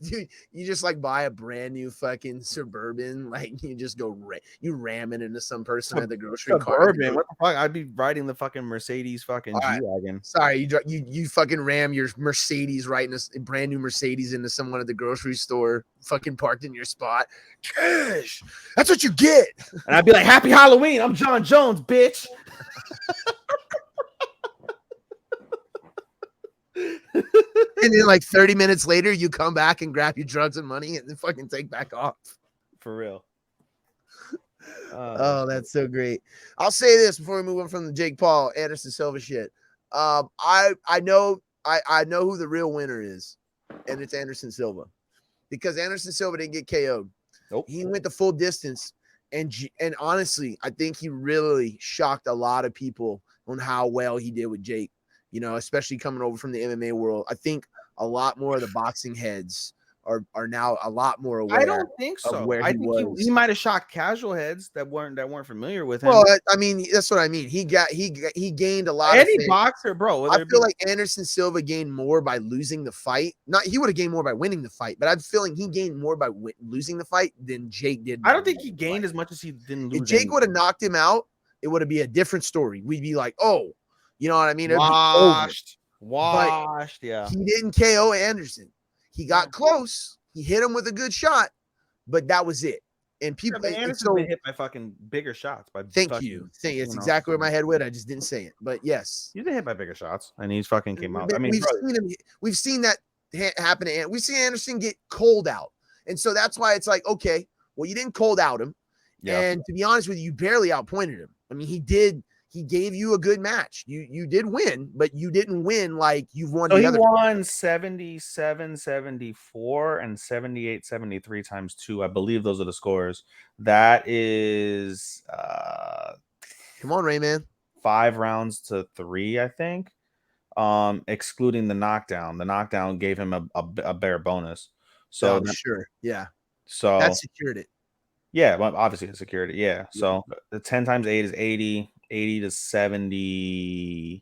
S3: Dude, you just like buy a brand new fucking Suburban, like you just go you ram it into some person at the grocery cart.
S2: What the fuck? I'd be riding the fucking Mercedes fucking G-Wagon.
S3: Sorry, you fucking ram your Mercedes right in a brand new Mercedes into someone at the grocery store, fucking parked in your spot. Cash. That's what you get.
S2: And I'd be like, Happy Halloween. I'm John Jones, bitch.
S3: And then like 30 minutes later, you come back and grab your drugs and money and then fucking take back off.
S2: For real.
S3: Oh, that's so great. I'll say this before we move on from the Jake Paul, Anderson Silva shit. I know who the real winner is, and it's Anderson Silva. Because Anderson Silva didn't get KO'd.
S2: Nope.
S3: He went the full distance. And honestly, I think he really shocked a lot of people on how well he did with Jake. You know, especially coming over from the MMA world. I think a lot more of the boxing heads are now a lot more aware.
S2: I don't think so.
S3: I think
S2: he might have shocked casual heads that weren't familiar with him.
S3: Well, I mean, that's what I mean. He gained a lot.
S2: Any boxer, bro.
S3: I feel like Anderson Silva gained more by losing the fight. He would have gained more by winning the fight, but I'm feeling he gained more by losing the fight than Jake did.
S2: I don't think he gained as much as he didn't lose.
S3: If Jake would have knocked him out, it would have been a different story. We'd be like, oh, you know what I mean?
S2: Washed.
S3: Yeah. He didn't KO Anderson. He got close. He hit him with a good shot, but that was it. And people,
S2: Anderson's been hit by fucking bigger shots.
S3: Thank you. It's exactly where my head went. I just didn't say it, but yes,
S2: he's been hit by bigger shots, and he's fucking came out. I mean,
S3: we've seen that happen, and we've seen Anderson get cold out, and so that's why it's like, okay, well, you didn't cold out him, and to be honest with you, you barely outpointed him. I mean, he gave you a good match. You did win, but you didn't win like you've won.
S2: So he won 77-74 and 78-73 times 2. I believe those are the scores. That is
S3: come on, Rayman.
S2: 5 rounds to 3, I think. Excluding the knockdown. The knockdown gave him a bare bonus. So
S3: sure. Yeah.
S2: so
S3: That secured it.
S2: yeah, well, obviously it's security. Yeah. So the 10 times 8 is 80, 80 to 72.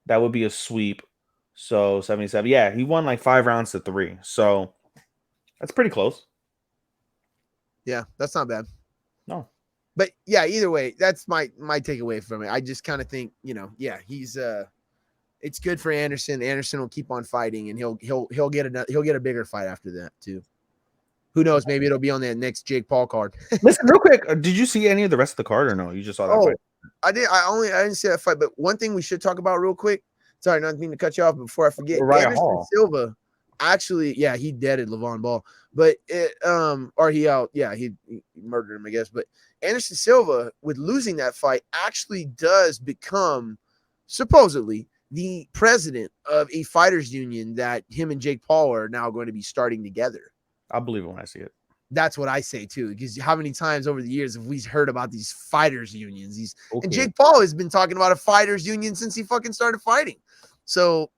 S2: That would be a sweep. So 77. Yeah, he won like 5 rounds to 3. So that's pretty close.
S3: Yeah, that's not bad.
S2: No.
S3: But yeah, either way, that's my takeaway from it. I just kind of think, yeah, he's it's good for Anderson. Anderson will keep on fighting, and he'll get a bigger fight after that too. Who knows? Maybe it'll be on that next Jake Paul card.
S2: Listen, real quick, did you see any of the rest of the card or no? You just saw that fight?
S3: I did. I didn't see that fight, but one thing we should talk about real quick. Sorry, not mean to cut you off, but before I forget, Anderson Silva actually, yeah, he deaded Levon Ball, but he murdered him, I guess. But Anderson Silva, with losing that fight, actually does become supposedly the president of a fighters union that him and Jake Paul are now going to be starting together.
S2: I'll believe it when I see it.
S3: That's what I say too, because how many times over the years have we heard about these fighters unions? And Jake Paul has been talking about a fighters union since he fucking started fighting. So,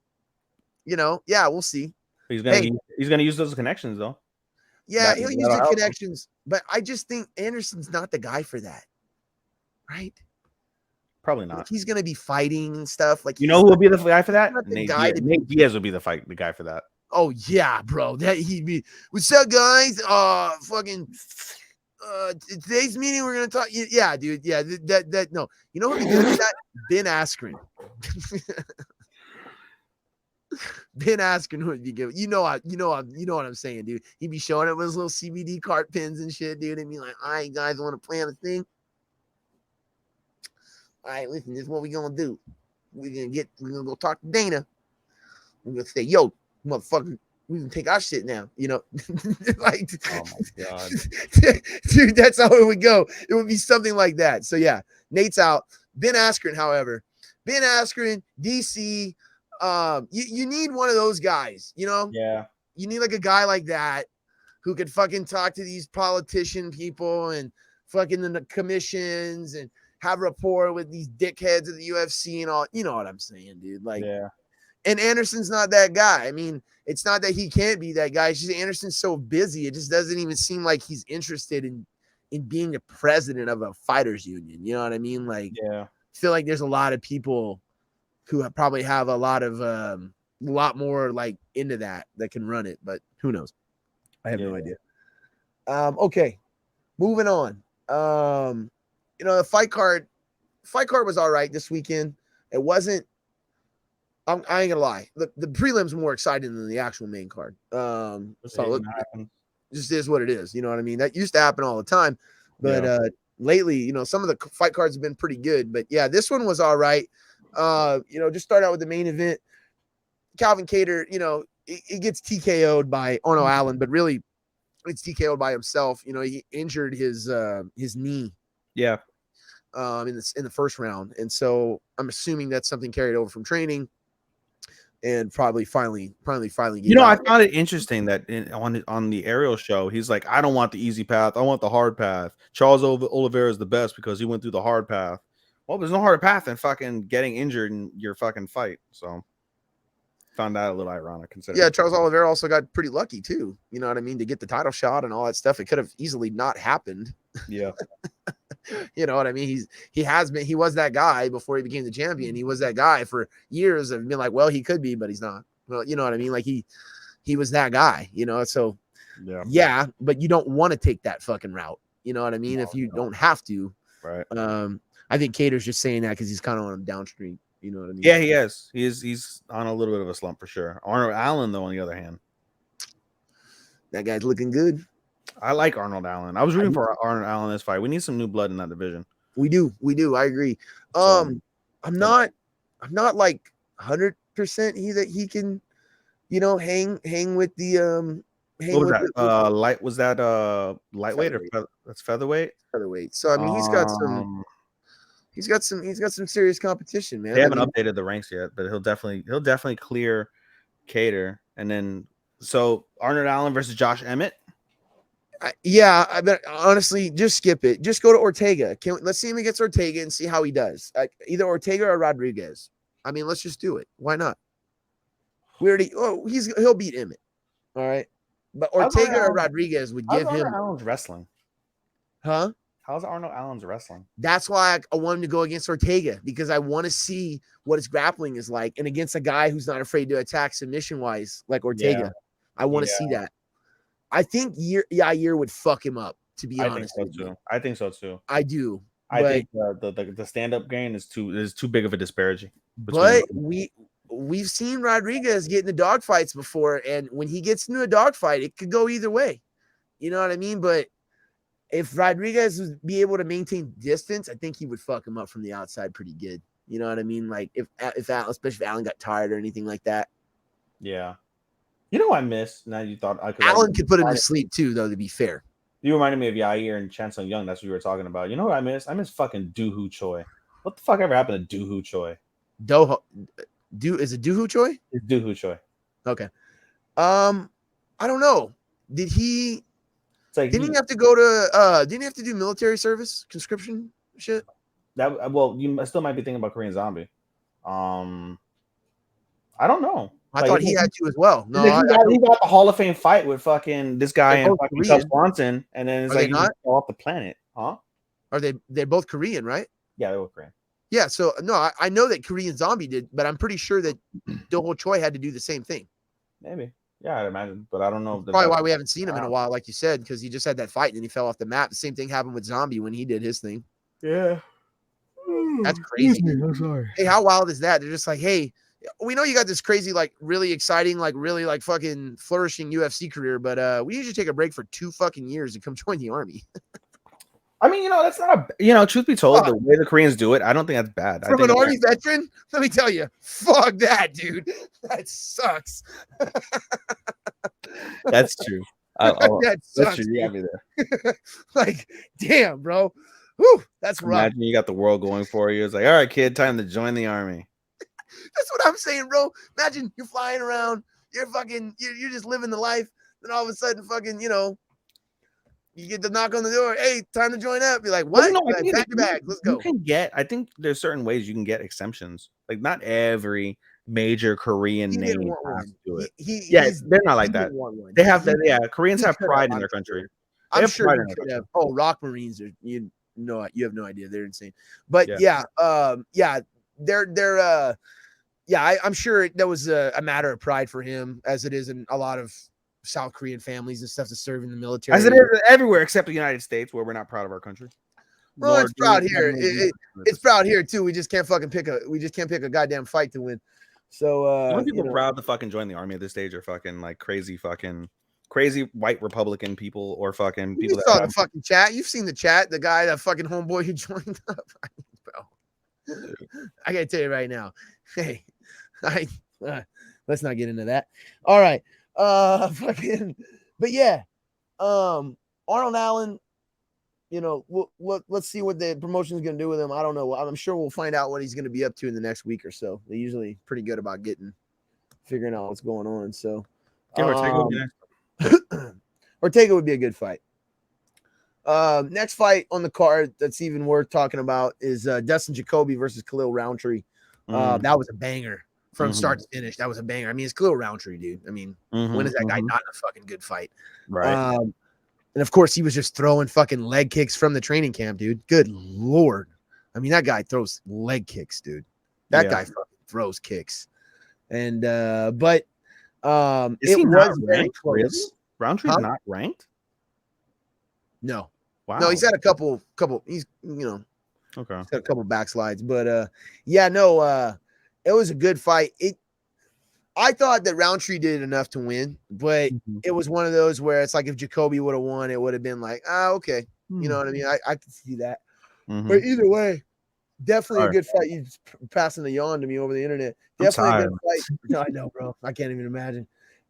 S3: yeah, we'll see.
S2: He's gonna use those connections though.
S3: Yeah, he'll use the connections, but I just think Anderson's not the guy for that, right?
S2: Probably not.
S3: Like, he's gonna be fighting and stuff. Like,
S2: who will be the guy for that?
S3: Nate
S2: Diaz will be the guy for that.
S3: Oh yeah, bro. That he'd be. What's up, guys? Today's meeting we're gonna talk. Yeah, dude. Yeah, that no. You know who would be good at that? Ben Askren. Ben Askren would be good. You know what I'm saying, dude. He'd be showing up with his little CBD cart pins and shit, dude, and be like, "All right, guys, want to plan a thing? All right, listen, this is what we're gonna do. We're gonna go talk to Dana. We're gonna say, yo, motherfucker, we can take our shit now, like, oh my god, dude, that's how it would go. It would be something like that. So yeah, Nate's out. Ben Askren, however, DC, you need one of those guys,
S2: Yeah,
S3: you need like a guy like that who could fucking talk to these politician people and fucking the commissions and have rapport with these dickheads of the UFC and all. You know what I'm saying, dude? Like,
S2: yeah.
S3: And Anderson's not that guy. I mean, it's not that he can't be that guy. It's just Anderson's so busy. It just doesn't even seem like he's interested in being the president of a fighters union. You know what I mean? Like,
S2: yeah.
S3: I feel like there's a lot of people who probably have a lot more like into that can run it, but who knows? I have no idea. Okay, moving on. The fight card was all right this weekend. It wasn't. I ain't gonna lie. The prelims were more exciting than the actual main card. So it just is what it is. You know what I mean? That used to happen all the time, but lately, some of the fight cards have been pretty good. But yeah, this one was all right. Just start out with the main event. Calvin Kattar, he gets TKO'd by Arnold Allen, but really, it's TKO'd by himself. He injured his knee.
S2: Yeah.
S3: In the first round, and so I'm assuming that's something carried over from training. And probably finally. I
S2: found it interesting that on the Ariel show, he's like, I don't want the easy path. I want the hard path. Charles Oliveira is the best because he went through the hard path. Well, there's no harder path than fucking getting injured in your fucking fight. So found that a little ironic.
S3: Yeah, Charles Oliveira also got pretty lucky too. You know what I mean? To get the title shot and all that stuff. It could have easily not happened.
S2: Yeah.
S3: You know what I mean? He was that guy before he became the champion. He was that guy for years of being like, well, he could be, but he's not. Well, you know what I mean? Like he was that guy, so yeah, but you don't want to take that fucking route. You know what I mean? If you don't have to.
S2: Right.
S3: I think Kattar's just saying that because he's kind of on a downstream. You know what I mean?
S2: Yeah, he is. He's on a little bit of a slump for sure. Arnold Allen, though, on the other hand.
S3: That guy's looking good.
S2: I like Arnold Allen. I was rooting for Arnold Allen in this fight. We need some new blood in that division.
S3: We do. I agree. I'm not like 100% he can, hang with the
S2: what was that? Was that lightweight or that's featherweight?
S3: Featherweight. So I mean, he's got some serious competition, man.
S2: They haven't updated the ranks yet, but he'll definitely clear Kattar, and then so Arnold Allen versus Josh Emmett.
S3: I bet honestly, just skip it. Just go to Ortega. Let's see him against Ortega and see how he does. Either Ortega or Rodriguez. I mean, let's just do it. Why not? We already. Oh, he'll beat Emmett. All right, but Ortega or Rodriguez would give him.
S2: Allen's wrestling?
S3: Huh?
S2: How's Arnold Allen's wrestling?
S3: That's why I want him to go against Ortega, because I want to see what his grappling is like, and against a guy who's not afraid to attack submission wise like Ortega.
S2: Yeah.
S3: I want to see that. I think Yair would fuck him up. To be honest,
S2: I think so too. I think so too.
S3: I do.
S2: I think the stand up game is too big of a disparity.
S3: But we've seen Rodriguez get into dogfights before, and when he gets into a dogfight, it could go either way. You know what I mean? But if Rodriguez would be able to maintain distance, I think he would fuck him up from the outside pretty good. You know what I mean? Like if especially if Allen got tired or anything like that.
S2: Yeah. You know what I miss? Now you thought
S3: Allen could put him to sleep too, though, to be fair.
S2: You reminded me of Yair and Chancellor Young. That's what you were talking about. You know what I miss? I miss fucking Doohoo Choi. What the fuck ever happened to Doohoo Choi?
S3: Is it Doohoo Choi?
S2: It's Doohoo Choi.
S3: Okay. I don't know. Didn't he have to go to didn't he have to do military service conscription shit?
S2: You still might be thinking about Korean Zombie. I don't know.
S3: I thought he had to as well. No,
S2: he got the Hall of Fame fight with fucking this guy and fucking Chuck Swanson, and then it's like he's off the planet, huh?
S3: Are they're both Korean, right?
S2: Yeah, they're both Korean.
S3: Yeah, so no, I know that Korean Zombie did, but I'm pretty sure that Doohoo Choi had to do the same thing.
S2: Maybe. Yeah, I'd imagine, but I don't know.
S3: Probably why we haven't seen him in a while, like you said, because he just had that fight and then he fell off the map. The same thing happened with Zombie when he did his thing.
S2: Yeah.
S3: That's crazy.
S2: I'm sorry.
S3: Hey, how wild is that? They're just like, hey, we know you got this crazy, like really exciting, like really like fucking flourishing UFC career, but we usually take a break for 2 fucking years and come join the army.
S2: I mean, that's not truth be told, the way the Koreans do it, I don't think that's bad.
S3: From an army veteran, let me tell you, fuck that, dude. That sucks.
S2: That's true.
S3: That sucks.
S2: That's true. You got me there.
S3: Like, damn, bro. Whew, that's rough.
S2: Imagine you got the world going for you. It's like, all right, kid, time to join the army.
S3: That's what I'm saying, bro. Imagine you're flying around, you're just living the life, then all of a sudden, fucking, you get the knock on the door. Hey, time to join up. You're like, what?
S2: No,
S3: pack your bags. Let's go.
S2: I think there's certain ways you can get exemptions. Like not every major Korean name has to do it. They're not like that. They have that. Yeah, Koreans have pride in their country.
S3: I'm sure you could have. Oh, Rock Marines are you have no idea. They're insane. But I'm sure that was a matter of pride for him, as it is in a lot of South Korean families and stuff that serve in the military.
S2: As it is everywhere except the United States, where we're not proud of our country.
S3: Well, it's proud here. It's proud here too. We just can't pick a goddamn fight to win. So
S2: when people proud to fucking join the army at this stage are fucking like crazy white Republican people or fucking people
S3: that saw the fucking chat. You've seen the chat, the guy, that fucking homeboy who joined up. Bro. I gotta tell you right now. Hey, let's not get into that. All right. But yeah, Arnold Allen, let's see what the promotion is going to do with him. I don't know. I'm sure we'll find out what he's going to be up to in the next week or so. They're usually pretty good about figuring out what's going on. So Ortega would be a good fight. Next fight on the card that's even worth talking about is Dustin Jacoby versus Khalil Roundtree. That was a banger. From start to finish, that was a banger. I mean, it's Khalil Roundtree, dude. I mean, when is that guy not in a fucking good fight?
S2: Right.
S3: And of course, he was just throwing fucking leg kicks from the training camp, dude. Good Lord. I mean, that guy throws leg kicks, dude. That guy fucking throws kicks. And but
S2: is he not ranked? Really? Roundtree's not ranked?
S3: No.
S2: Wow.
S3: No, he's had a couple. He's
S2: okay.
S3: He's got a couple backslides, but it was a good fight. I thought that Roundtree did enough to win, but it was one of those where it's like if Jacoby would have won, it would have been like, okay. You know what I mean? I can see that. But either way, definitely a good fight. You just passing the yawn to me over the internet. Definitely a good fight. No, I know, bro. I can't even imagine.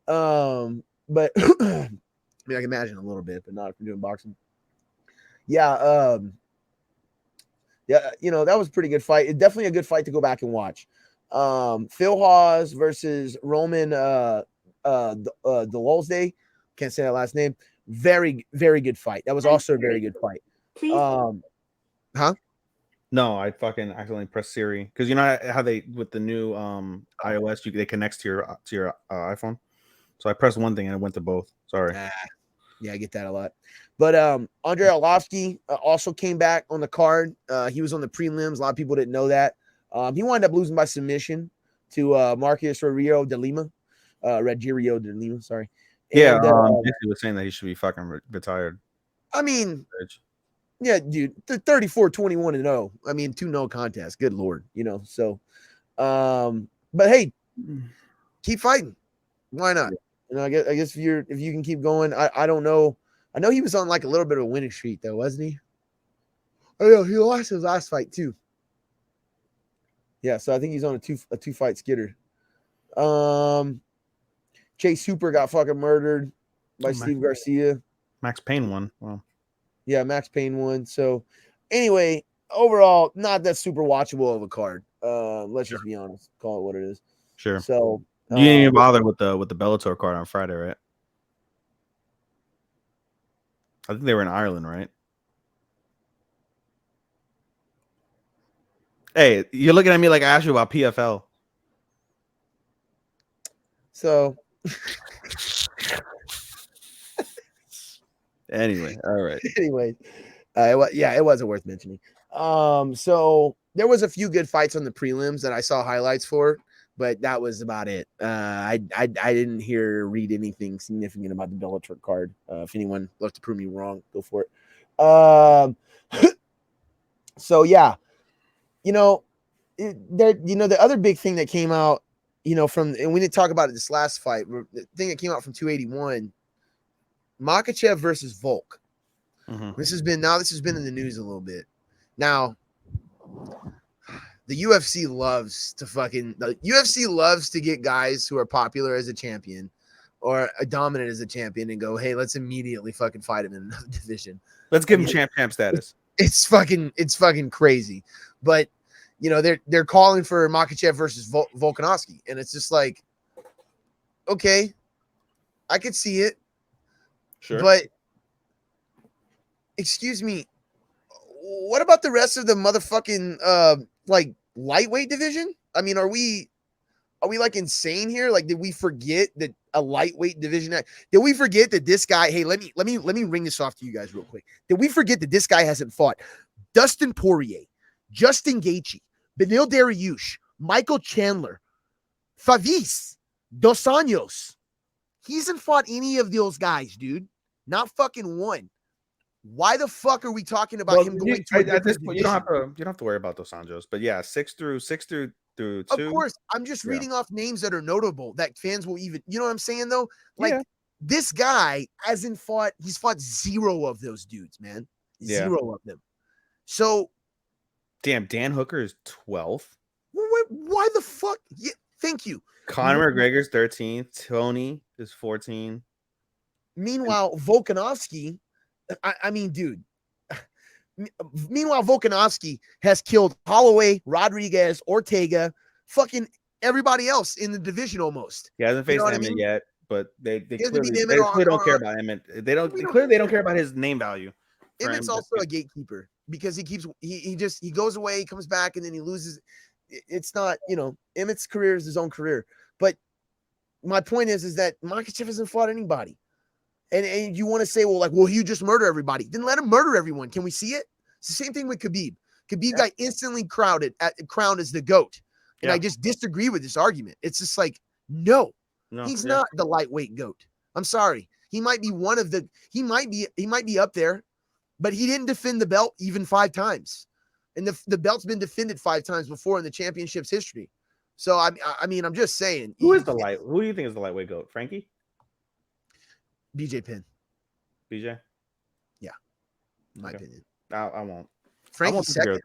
S3: But I mean, I can imagine a little bit, but not if you're doing boxing. Yeah, that was a pretty good fight. It's definitely a good fight to go back and watch. Phil Hawes versus Roman Dololsday. Can't say that last name. Very, very good fight. That was also a very good fight.
S2: No, I fucking accidentally pressed Siri because you know how they with the new iOS they connects to your iPhone. So I pressed one thing and it went to both. Sorry.
S3: Yeah, I get that a lot. But Andrei Arlovsky also came back on the card. He was on the prelims. A lot of people didn't know that. He wound up losing by submission to Marcus Rogerio de Lima. Sorry.
S2: Yeah,
S3: And
S2: Dixie was saying that he should be fucking retired.
S3: I mean, yeah, dude, 34-21-0. I mean, 2-0 contests. Good Lord, you know. So, but hey, keep fighting. Why not? You know, I guess if you can keep going, I don't know. I know he was on like a little bit of a winning streak though, wasn't he? Oh yeah, he lost his last fight too. Yeah, so I think he's on a two fight skitter. Chase Hooper got fucking murdered by Steve Garcia.
S2: Max Payne won. Wow.
S3: Yeah, Max Payne won. So anyway, overall, not that super watchable of a card. Let's just be honest. Call it what it is.
S2: Sure.
S3: So
S2: you didn't even bother with the Bellator card on Friday, right? I think they were in Ireland, right? Hey, you're looking at me like I asked you about PFL.
S3: So
S2: anyway, all right.
S3: Anyway, it wasn't worth mentioning. So there was a few good fights on the prelims that I saw highlights for, but that was about it. I didn't read anything significant about the Bellator card. If anyone loves to prove me wrong, go for it. So yeah, the other big thing that came out, and we didn't talk about it this last fight. The thing that came out from 281, Makhachev versus Volk.
S2: Mm-hmm.
S3: This has been in the news a little bit. Now, the UFC loves to get guys who are popular as a champion or a dominant as a champion and go, hey, let's immediately fucking fight him in another division.
S2: Let's give him champ status.
S3: It's fucking crazy. But they're calling for Makhachev versus Volkanovski, and it's just like, okay, I could see it.
S2: Sure.
S3: But excuse me, what about the rest of the motherfucking like lightweight division? I mean, are we like insane here? Like, did we forget that a lightweight division? Did we forget that this guy? Hey, let me ring this off to you guys real quick. Did we forget that this guy hasn't fought Dustin Poirier, Justin Gaethje, Beneil Dariush, Michael Chandler, Favis, Dos Anjos? He hasn't fought any of those guys, dude. Not fucking one. Why the fuck are we talking about him going to
S2: at this point? You don't have to worry about Dos Anjos, but yeah, 6 through 2.
S3: Of course, I'm just reading off names that are notable that fans will even. You know what I'm saying though? Like this guy hasn't fought. He's fought 0 of those dudes, man. 0 of them. So,
S2: damn, Dan Hooker is 12th.
S3: Why the fuck? Yeah, thank you.
S2: Conor McGregor's 13th. Tony is 14.
S3: Meanwhile, Volkanovski, I mean, dude. Meanwhile, Volkanovski has killed Holloway, Rodriguez, Ortega, fucking everybody else in the division almost.
S2: He hasn't faced Emmett yet, but they clearly don't care about Emmett. They don't care about his name value.
S3: Emmett's also a gatekeeper because he goes away, he comes back, and then he loses. It's not, Emmett's career is his own career. But my point is that Makhachev hasn't fought anybody. And you want to say, well, you just murder everybody. Then let him murder everyone. Can we see it? It's the same thing with Khabib. Khabib got instantly crowned as the GOAT. And I just disagree with this argument. It's just like, no, he's not the lightweight GOAT. I'm sorry. He might be he might be up there, but he didn't defend the belt even 5 times. And the belt's been defended 5 times before in the championship's history. So I mean, I'm just saying.
S2: Who do you think is the lightweight GOAT? Frankie?
S3: BJ Penn.
S2: BJ?
S3: Yeah. In my opinion.
S2: I won't.
S3: Frankie second.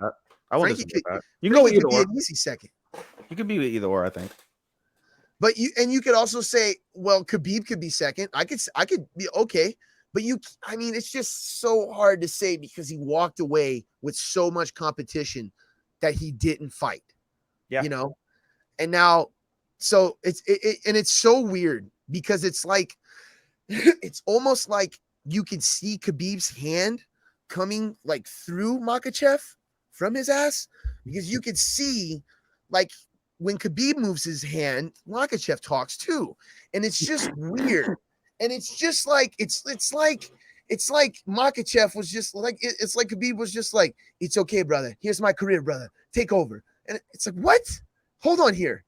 S2: I won't disagree with that. You can go with either or.
S3: An easy second.
S2: You could be with either or, I think.
S3: But you could also say, well, Khabib could be second. I could be okay. But it's just so hard to say because he walked away with so much competition that he didn't fight. Yeah. And now, so it's so weird because it's like, it's almost like you could see Khabib's hand coming like through Makhachev from his ass because you could see, like, when Khabib moves his hand, Makhachev talks too, and it's just weird. And it's just like it's like Makhachev was just like it's like Khabib was just like, it's okay, brother. Here's my career, brother. Take over. And it's like, what? Hold on here.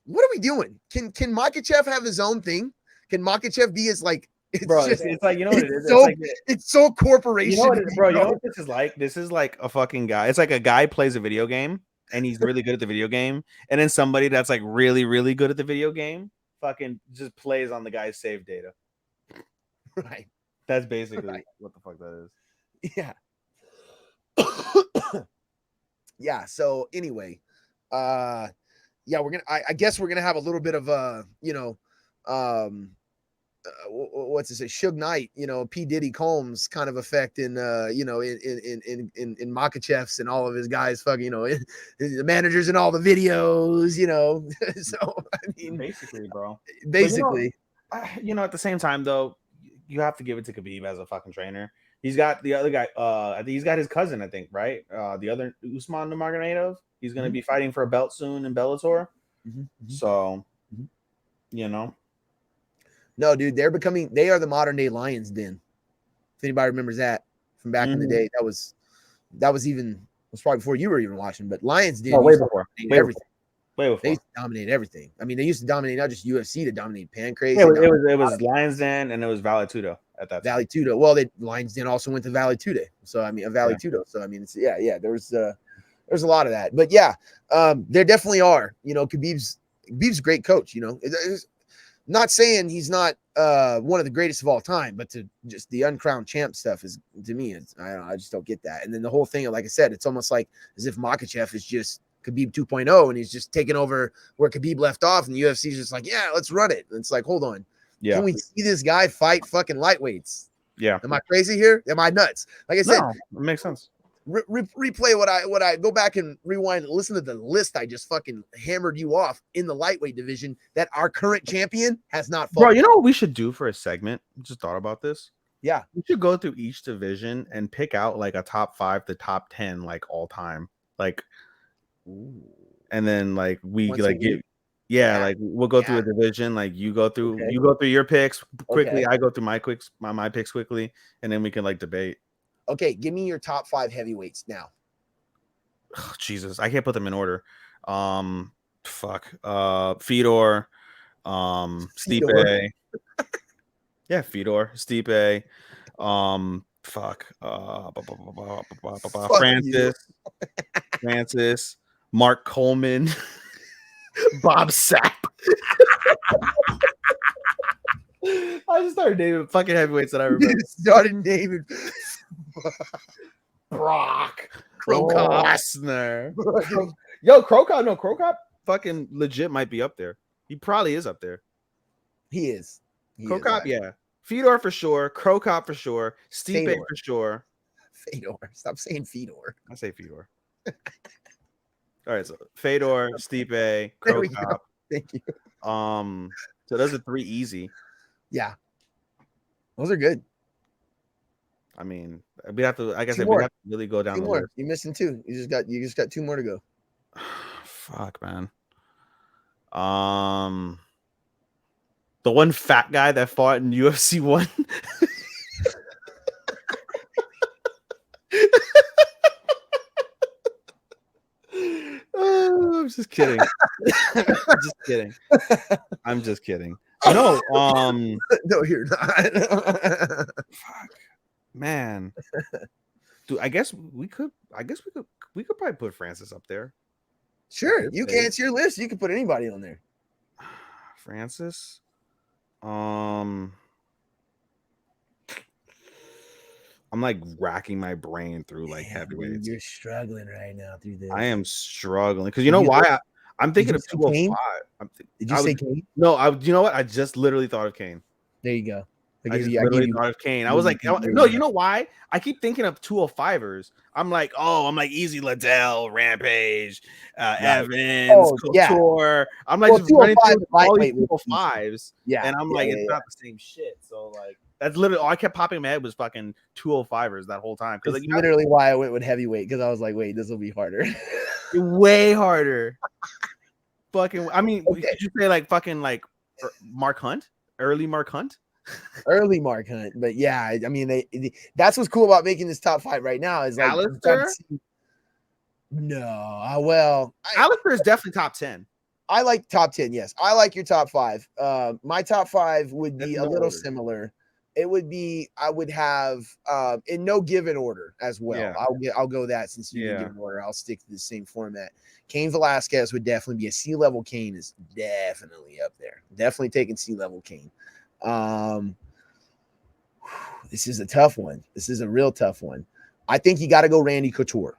S3: What are we doing? Can Makhachev have his own thing? Can Makhachev be his like? It's
S2: Bro,
S3: just,
S2: it's like, you know what it is.
S3: So,
S2: like,
S3: it's so corporation.
S2: You know what it is, bro? You know what this is like? This is like a fucking guy. It's like a guy plays a video game and he's really good at the video game, and then somebody that's like really, really good at the video game fucking just plays on the guy's save data.
S3: Right.
S2: That's basically what the fuck that is.
S3: Yeah. Yeah. So anyway, yeah, we're gonna. I guess we're gonna have a little bit of what's it say, Suge Knight, P. Diddy Combs kind of effect in in Makhachev's and all of his guys, fucking, the managers and all the videos, So I mean,
S2: basically, bro.
S3: Basically,
S2: at the same time though, you have to give it to Khabib as a fucking trainer. He's got the other guy. I think he's got his cousin. I think, right? The other Usman Nurmagomedov. He's going to be fighting for a belt soon in Bellator. So,
S3: No, dude, they are the modern day Lions Den. If anybody remembers that from back in the day, that was probably before you were even watching, but Lions Den.
S2: Way before.
S3: Everything.
S2: Way before.
S3: They used to dominate everything. I mean, they used to dominate not just UFC, to dominate Pancrase.
S2: Yeah, it was Lions Den and it was Vale Tudo at that time.
S3: Vale Tudo. Well, Lions Den also went to Vale Tudo. So I mean, Vale Tudo. So I mean, it's there's a lot of that. But yeah, there definitely are. Khabib's a great coach. Not saying he's not one of the greatest of all time, but to just the uncrowned champ stuff is, to me, I just don't get that. And then the whole thing, like I said, it's almost like as if Makhachev is just Khabib 2.0 and he's just taking over where Khabib left off, and the UFC is just like, yeah, let's run it. And it's like, hold on. Yeah. Can we see this guy fight fucking lightweights?
S2: Yeah.
S3: Am I crazy here? Am I nuts? Like I said,
S2: no, it makes sense.
S3: Replay what I go back and rewind and listen to the list I just fucking hammered you off in the lightweight division that our current champion has not fought.
S2: Bro, you know what we should do for a segment? I just thought about this.
S3: Yeah.
S2: We should go through each division and pick out like a top 5 to top 10 like all time. Like, ooh. And then like we once like give like we'll go through a division, like you go through your picks quickly, I go through my picks quickly, and then we can like debate.
S3: Okay, give me your top 5 heavyweights now.
S2: Oh, Jesus, I can't put them in order. Fedor, Stipe. Yeah, Fedor, Stipe. Francis, Mark Coleman, Bob Sapp. I just started naming fucking heavyweights that I remember.
S3: Started naming
S2: Brock, Krokop, Lesnar. Yo, Krokop fucking legit might be up there. He probably is up there.
S3: He is.
S2: Krokop, yeah. Fedor for sure. Krokop for sure. Stipe for sure.
S3: Fedor. Stop saying Fedor.
S2: I say Fedor. All right, so Fedor, Stipe, Krokop.
S3: Thank you.
S2: So those are 3 easy.
S3: Yeah. Those are good.
S2: I mean, we have to. Like I said, we have to really go down
S3: 2
S2: the
S3: more.
S2: list.
S3: You're missing 2. You just got 2 more to go.
S2: Fuck, man. The one fat guy that fought in UFC 1. I'm just kidding. I'm just kidding. No,
S3: no, you're not.
S2: Fuck, man. Dude, I guess we could probably put Francis up there.
S3: Sure, you can. It's your list. You can put anybody on there.
S2: Francis. I'm like racking my brain through like heavyweights.
S3: You're struggling right now through this.
S2: I am struggling because you know why? I'm thinking of 205.
S3: Did you say Kane?
S2: No, you know what? I just literally thought of Kane.
S3: There you go.
S2: I just literally thought of Kane. I was like, no, you know why? I keep thinking of 205ers. I'm like easy Liddell, Rampage, Evans, Couture. I'm like just running through all these 205s.
S3: Yeah.
S2: And I'm like, it's not the same shit. So like that's literally all I kept popping in my head was fucking 205ers that whole time.
S3: Because like, literally why I went with heavyweight, because I was like, wait, this will be harder.
S2: Way harder. Fucking I mean, could you say like fucking like Mark Hunt? Early Mark Hunt?
S3: Early Mark Hunt, but yeah, I mean, that's what's cool about making this top 5 right now is like
S2: Alistair?
S3: No, well,
S2: Alistair is definitely top 10.
S3: I like top 10. Yes, I like your top 5. My top 5 would be a little similar. It would be I would have in no given order as well. Yeah. I'll go that since you didn't give an order. I'll stick to the same format. Cain Velasquez would definitely be a C-level. Cain is definitely up there. Definitely taking C-level Cain. This is a tough one. This is a real tough one. I think you got to go Randy Couture.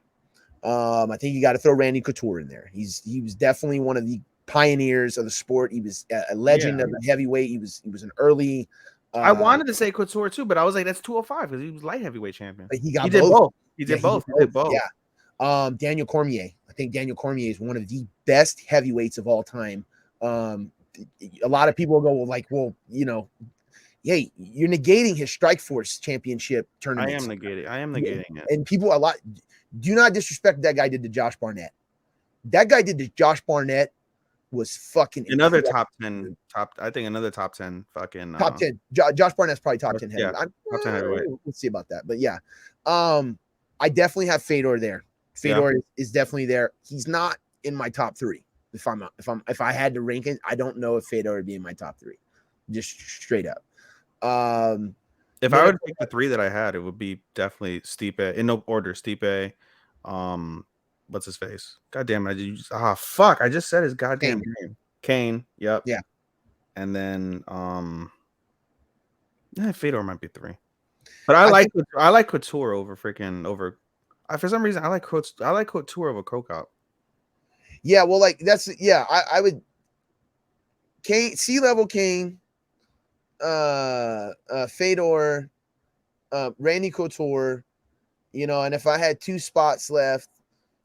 S3: I think you got to throw Randy Couture in there. He was definitely one of the pioneers of the sport. He was a legend of the heavyweight. He was an early.
S2: I wanted to say Couture too, but I was like, that's 205 because he was light heavyweight champion.
S3: He did both.
S2: He did both.
S3: Yeah. Daniel Cormier. I think Daniel Cormier is one of the best heavyweights of all time. A lot of people will go well, you know, hey, you're negating his Strikeforce championship tournament.
S2: I am negating it.
S3: And people do not disrespect that guy did to Josh Barnett. That guy did to Josh Barnett was fucking
S2: another incredible. I think another top 10 fucking
S3: top 10. Josh Barnett's probably top 10 heavyweight.
S2: Yeah, top 10 heavyweight.
S3: We'll see about that. But yeah. I definitely have Fedor there. Fedor is definitely there. He's not in my top 3. If I had to rank it, I don't know if Fedor would be in my top 3. Just straight up.
S2: If I were to pick the 3 that I had, it would be definitely Stipe in no order. Stipe, what's his face? God damn it! Fuck! I just said his goddamn name. Cain. Yep.
S3: Yeah.
S2: And then Fedor might be 3, but I like Couture over freaking over. For some reason, I like Couture over Krokop.
S3: Yeah, well, like I would C-level Cain. Fedor, Randy Couture, you know, and if I had 2 spots left,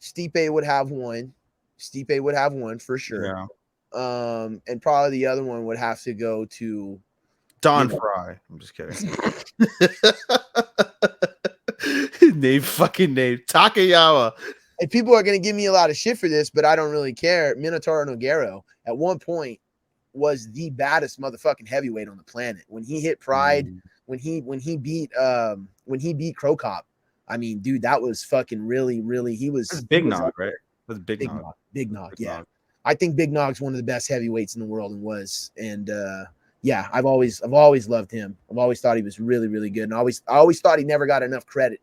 S3: Stipe would have one. Stipe would have one for sure.
S2: Yeah.
S3: And probably the other one would have to go to
S2: Don Fry. I'm just kidding. Name Takayama.
S3: And people are gonna give me a lot of shit for this, but I don't really care. Minotauro Nogueira at one point was the baddest motherfucking heavyweight on the planet. When he hit Pride, when he beat Krokop, I mean, dude, that was fucking really, really. He was
S2: Big Nog, right? Was Big Nog.
S3: Big Nog, yeah. I think Big Nog's one of the best heavyweights in the world and was. And yeah, I've always loved him. I've always thought he was really, really good. And I always thought he never got enough credit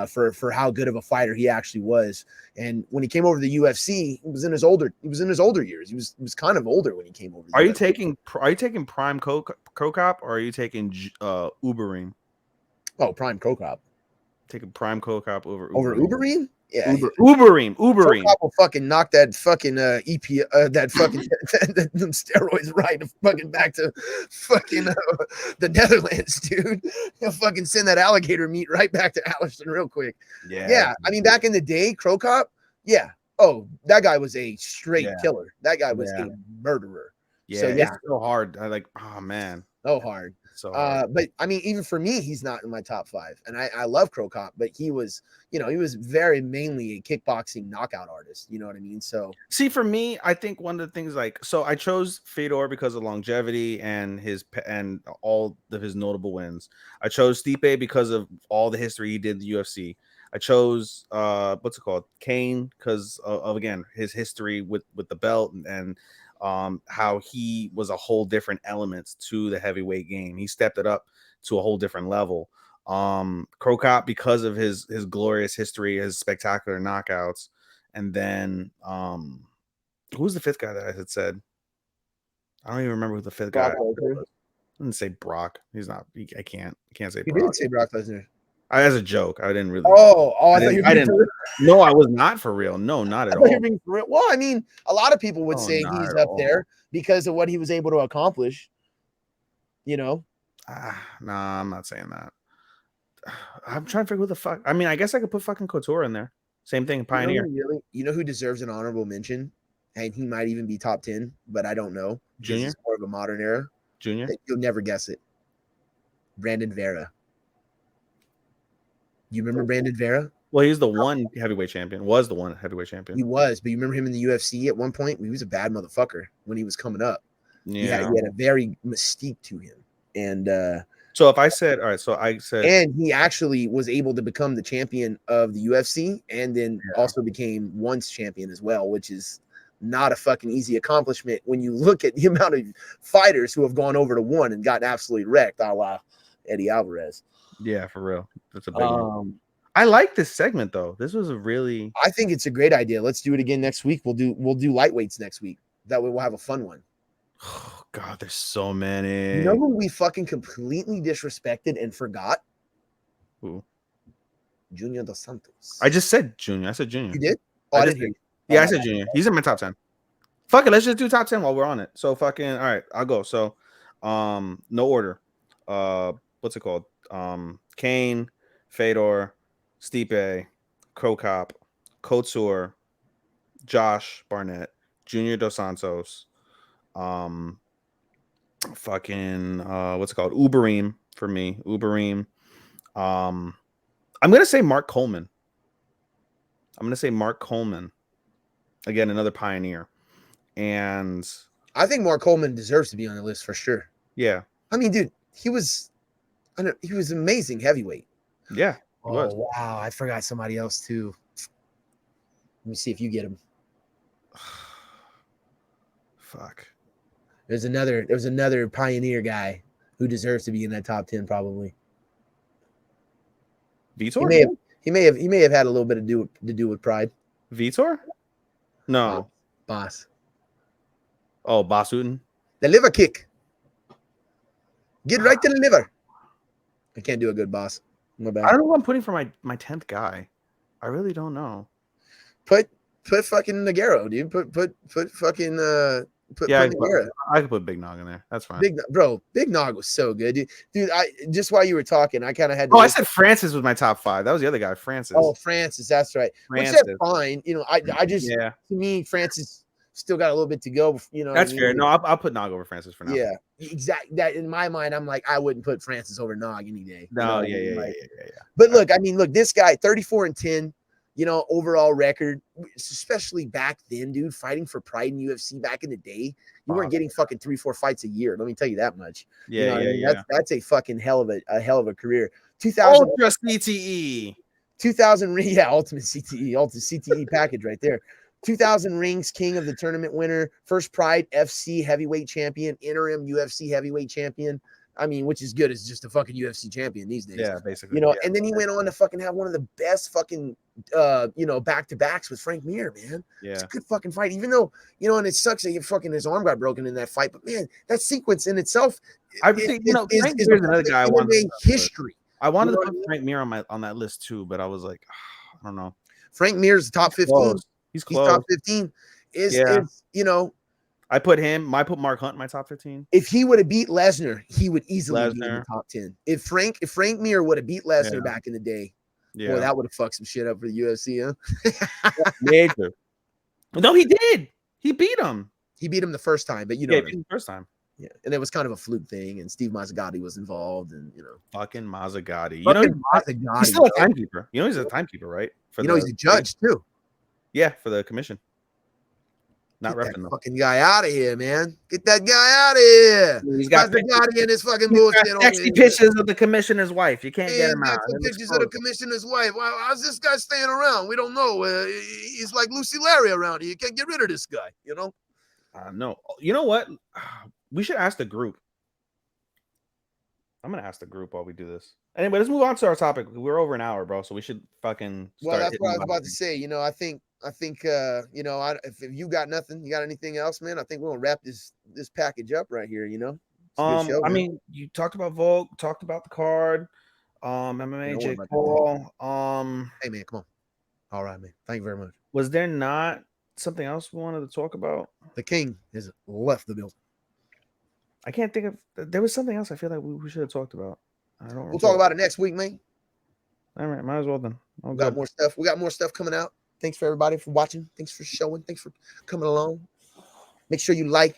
S3: for how good of a fighter he actually was. And when he came over to the UFC, he was in his older years. He was kind of older when he came over.
S2: Are you taking Prime Krokop or are you taking Uberim?
S3: Oh, Prime Krokop.
S2: Taking Prime Krokop over
S3: Uberim? Yeah,
S2: Uberim.
S3: Krokop will fucking knock that fucking that fucking them steroids right fucking back to fucking the Netherlands, dude. He'll fucking send that alligator meat right back to Allison real quick. Yeah. I mean, back in the day, Krokop, yeah. Oh, that guy was a straight killer. That guy was a murderer.
S2: Yeah, so, it's so hard. Oh man,
S3: so hard. So but I mean, even for me, he's not in my top 5. And I love Krokop, but he was, you know, he was very mainly a kickboxing knockout artist. You know what I mean? So
S2: see, for me, I think one of the things so I chose Fedor because of longevity and all of his notable wins. I chose Stipe because of all the history he did in the UFC. I chose Cain because of again his history with the belt and how he was a whole different elements to the heavyweight game. He stepped it up to a whole different level. Krokop because of his glorious history, his spectacular knockouts, and then who's the 5th guy that I had said? I don't even remember who the 5th guy was. I didn't say Brock. He's not. I can't say.
S3: You
S2: Brock.
S3: did say Brock Lesnar.
S2: As a joke, I didn't really.
S3: I thought you were being
S2: No, I was not for real. No, not at all.
S3: Being for real. Well, I mean, a lot of people would say he's up there because of what he was able to accomplish. You know,
S2: Nah, I'm not saying that. I'm trying to figure who the fuck. I mean, I guess I could put fucking Couture in there. Same thing, Pioneer.
S3: You know who deserves an honorable mention? And he might even be top 10, but I don't know.
S2: Junior?
S3: He's more of a modern era.
S2: Junior.
S3: You'll never guess it. Brandon Vera. You remember Brandon Vera?
S2: Well, he's the one heavyweight champion. Was the one heavyweight champion.
S3: He was, but you remember him in the UFC at one point? He was a bad motherfucker when he was coming up.
S2: Yeah.
S3: He had a very mystique to him. And
S2: so if I said, all right, so I said,
S3: and he actually was able to become the champion of the UFC and then also became once champion as well, which is not a fucking easy accomplishment when you look at the amount of fighters who have gone over to one and gotten absolutely wrecked, a la Eddie Alvarez.
S2: Yeah, for real. That's a big one. I like this segment though. This was a really.
S3: I think it's a great idea. Let's do it again next week. We'll do lightweights next week. That way we'll have a fun one.
S2: Oh God, there's so many.
S3: You know who we fucking completely disrespected and forgot?
S2: Who?
S3: Junior Dos Santos.
S2: I just said Junior. I said Junior.
S3: You did? Oh, I didn't hear you.
S2: Yeah, I said Junior. He's in my top 10. Fuck it, let's just do top 10 while we're on it. So fucking all right, I'll go. So no order. What's it called? Kane, Fedor, Stipe, Krokop, Couture, Josh Barnett, Junior Dos Santos, fucking what's it called? Uberim for me. Uberim. I'm gonna say Mark Coleman. Again, another pioneer. And
S3: I think Mark Coleman deserves to be on the list for sure.
S2: Yeah.
S3: I mean, dude, he was amazing heavyweight.
S2: Yeah.
S3: Oh, wow. I forgot somebody else too. Let me see if you get him.
S2: Fuck.
S3: There's another pioneer guy who deserves to be in that top 10 probably.
S2: Vitor?
S3: He may have had a little bit to do with pride.
S2: Vitor? No.
S3: Boss.
S2: Oh, Boss Uten?
S3: The liver kick. Get right to the liver. I can't do a good boss. My bad.
S2: I don't know what I'm putting for my 10th guy. I really don't know.
S3: Put fucking Nagaro, dude. Put fucking Nagaro.
S2: I could put Big Nog in there. That's fine.
S3: Big Nog was so good, dude. I just while you were talking, I kind of had.
S2: I said Francis was my top 5. That was the other guy, Francis.
S3: Oh, Francis, that's right.
S2: Francis.
S3: Which is fine. You know, I just to me, Francis still got a little bit to go. You know,
S2: that's fair. No, I'll put Nog over Francis for now.
S3: Yeah, exactly. That in my mind, I'm like, I wouldn't put Francis over Nog any day.
S2: No,
S3: you know
S2: yeah.
S3: But look, this guy, 34-10. You know, overall record, especially back then, dude, fighting for pride in UFC back in the day, you weren't getting fucking 3-4 fights a year. Let me tell you that much.
S2: Yeah.
S3: That's a fucking hell of a career. 2000
S2: Ultra CTE.
S3: 2000, ultimate CTE package right there. 2000 rings, king of the tournament winner, first Pride FC heavyweight champion, interim UFC heavyweight champion. I mean, which is good as just a fucking UFC champion these days.
S2: Yeah, basically.
S3: You know, and then he went on to fucking have one of the best fucking back-to-backs with Frank Mir, man.
S2: Yeah.
S3: It's a good fucking fight. Even though, and it sucks that his arm got broken in that fight, but man, that sequence in itself
S2: I think Frank Mir's another guy I wanted
S3: history.
S2: I wanted to put Frank Mir on that list too, but I was like, I don't know.
S3: Frank Mir's top 15.
S2: He's close.
S3: He's top 15. Is
S2: I put Mark Hunt in my top 15.
S3: If he would have beat Lesnar, he would easily be in the top 10. If Frank Mir would have beat Lesnar back in the day, boy, that would have fucked some shit up for the UFC, huh?
S2: Major. No, he did. He beat him.
S3: He beat him the first time, but
S2: the first time.
S3: Yeah, and it was kind of a fluke thing, and Steve Mazzagatti was involved, and
S2: fucking Mazzagatti.
S3: Mazzagatti,
S2: he's still a timekeeper. He's a timekeeper, right?
S3: He's a judge too.
S2: Yeah, for the commission. Not
S3: Get
S2: repping
S3: that fucking guy out of here, man. Get that guy out of here.
S2: He's got
S3: Mazzagatti and his fucking bullshit.
S2: Sexy pictures of the commissioner's wife. You can't get him out.
S3: Pictures of the commissioner's wife. How's this guy staying around? We don't know. He's like Lucy Larry around here. You can't get rid of this guy.
S2: No. You know what? We should ask the group. I'm gonna ask the group while we do this. Anyway, let's move on to our topic. We're over an hour, bro, so we should fucking start.
S3: Well, that's what I was about to say. I think if you got nothing, you got anything else, man? I think we're gonna wrap this package up right here. Show,
S2: I mean, you talked about Volk, talked about the card, MMA, Jake Paul.
S3: Hey man, come on. All right, man. Thank you very much.
S2: Was there not something else we wanted to talk about?
S3: The king has left the building.
S2: I can't think of. There was something else I feel like we should have talked about. I don't.
S3: We'll talk about it next week, man.
S2: All right, might as well then.
S3: We got more stuff. We got more stuff coming out. Thanks for everybody for watching. Thanks for showing. Thanks for coming along. Make sure you like,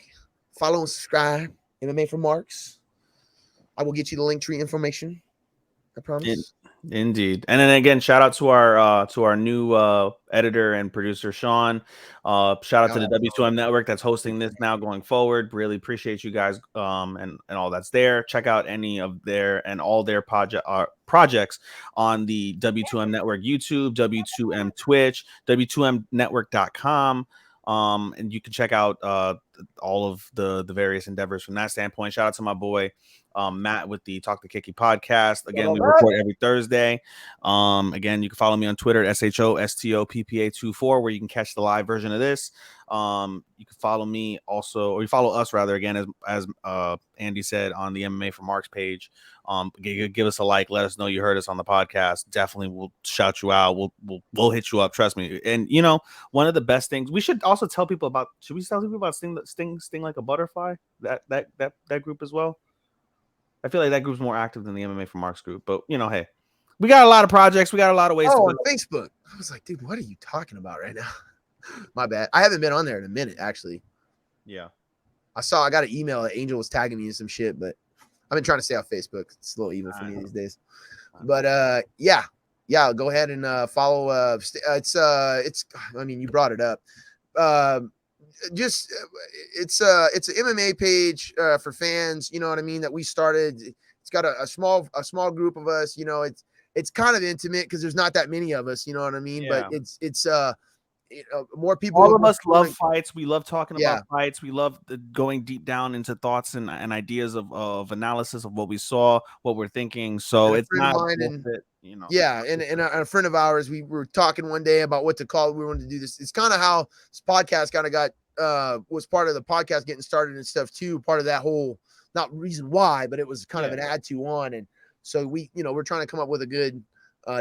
S3: follow, and subscribe. MMA for Marks. I will get you the link tree information. I promise.
S2: Indeed. And then again, shout out to our new editor and producer Sean. Shout out to the W2M network that's hosting this now going forward. Really appreciate you guys and all that's there. Check out any of their and all their projects on the W2M network YouTube, W2M Twitch, W2Mnetwork.com. And you can check out all of the various endeavors from that standpoint. Shout out to my boy Matt with the Talk to Kiki podcast. Again, we record every Thursday. Again, you can follow me on Twitter at SHOSTOPPA24, where you can catch the live version of this. You can follow me also, or you follow us rather, again, as Andy said, on the MMA for Marks page. Give us a like, let us know you heard us on the podcast. Definitely we'll shout you out. We'll hit you up, trust me. And you know, one of the best things we should also tell people about, should we tell people about Sting like a butterfly, that group as well? I feel like that group's more active than the MMA for Marks group, but you know, hey, we got a lot of projects, we got a lot of ways to
S3: on Facebook. I was like, dude, what are you talking about right now? My bad. I haven't been on there in a minute, actually.
S2: Yeah.
S3: I got an email that Angel was tagging me in some shit, but I've been trying to stay off Facebook. It's a little evil for me these days. But yeah, go ahead and follow. It's I mean, you brought it up. It's an MMA page for fans. You know what I mean? That we started. It's got a small group of us. You know, it's kind of intimate because there's not that many of us. You know what I mean?
S2: Yeah.
S3: But it's more people.
S2: All of us love fights. We love talking about fights. We love going deep down into thoughts and ideas of analysis of what we saw, what we're thinking. So it's not bullshit, you know.
S3: Yeah, and a friend of ours, we were talking one day about what to call it. We wanted to do this. It's kind of how this podcast kind of got was part of the podcast getting started and stuff too. Part of that whole, not reason why, but it was kind of an add to on. And so we're trying to come up with a good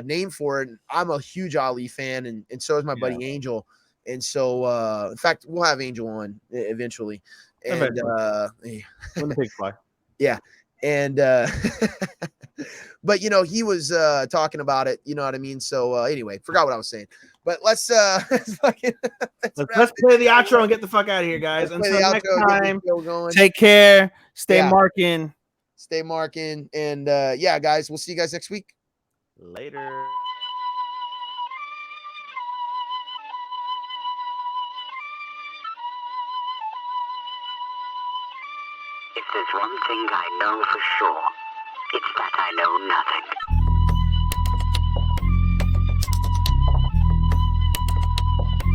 S3: name for it. And I'm a huge Ali fan, and so is my buddy Angel. And so in fact, we'll have Angel on eventually. And
S2: when the pigs fly.
S3: Yeah. And but you know, he was talking about it, you know what I mean? So anyway, forgot what I was saying. But let's play
S2: the outro and get the fuck out of here, guys. Until next time,
S3: going.
S2: Take care, stay marking.
S3: Stay marking, and yeah, guys, we'll see you guys next week.
S2: Later.
S1: If there's one thing I know for sure, it's that I know nothing.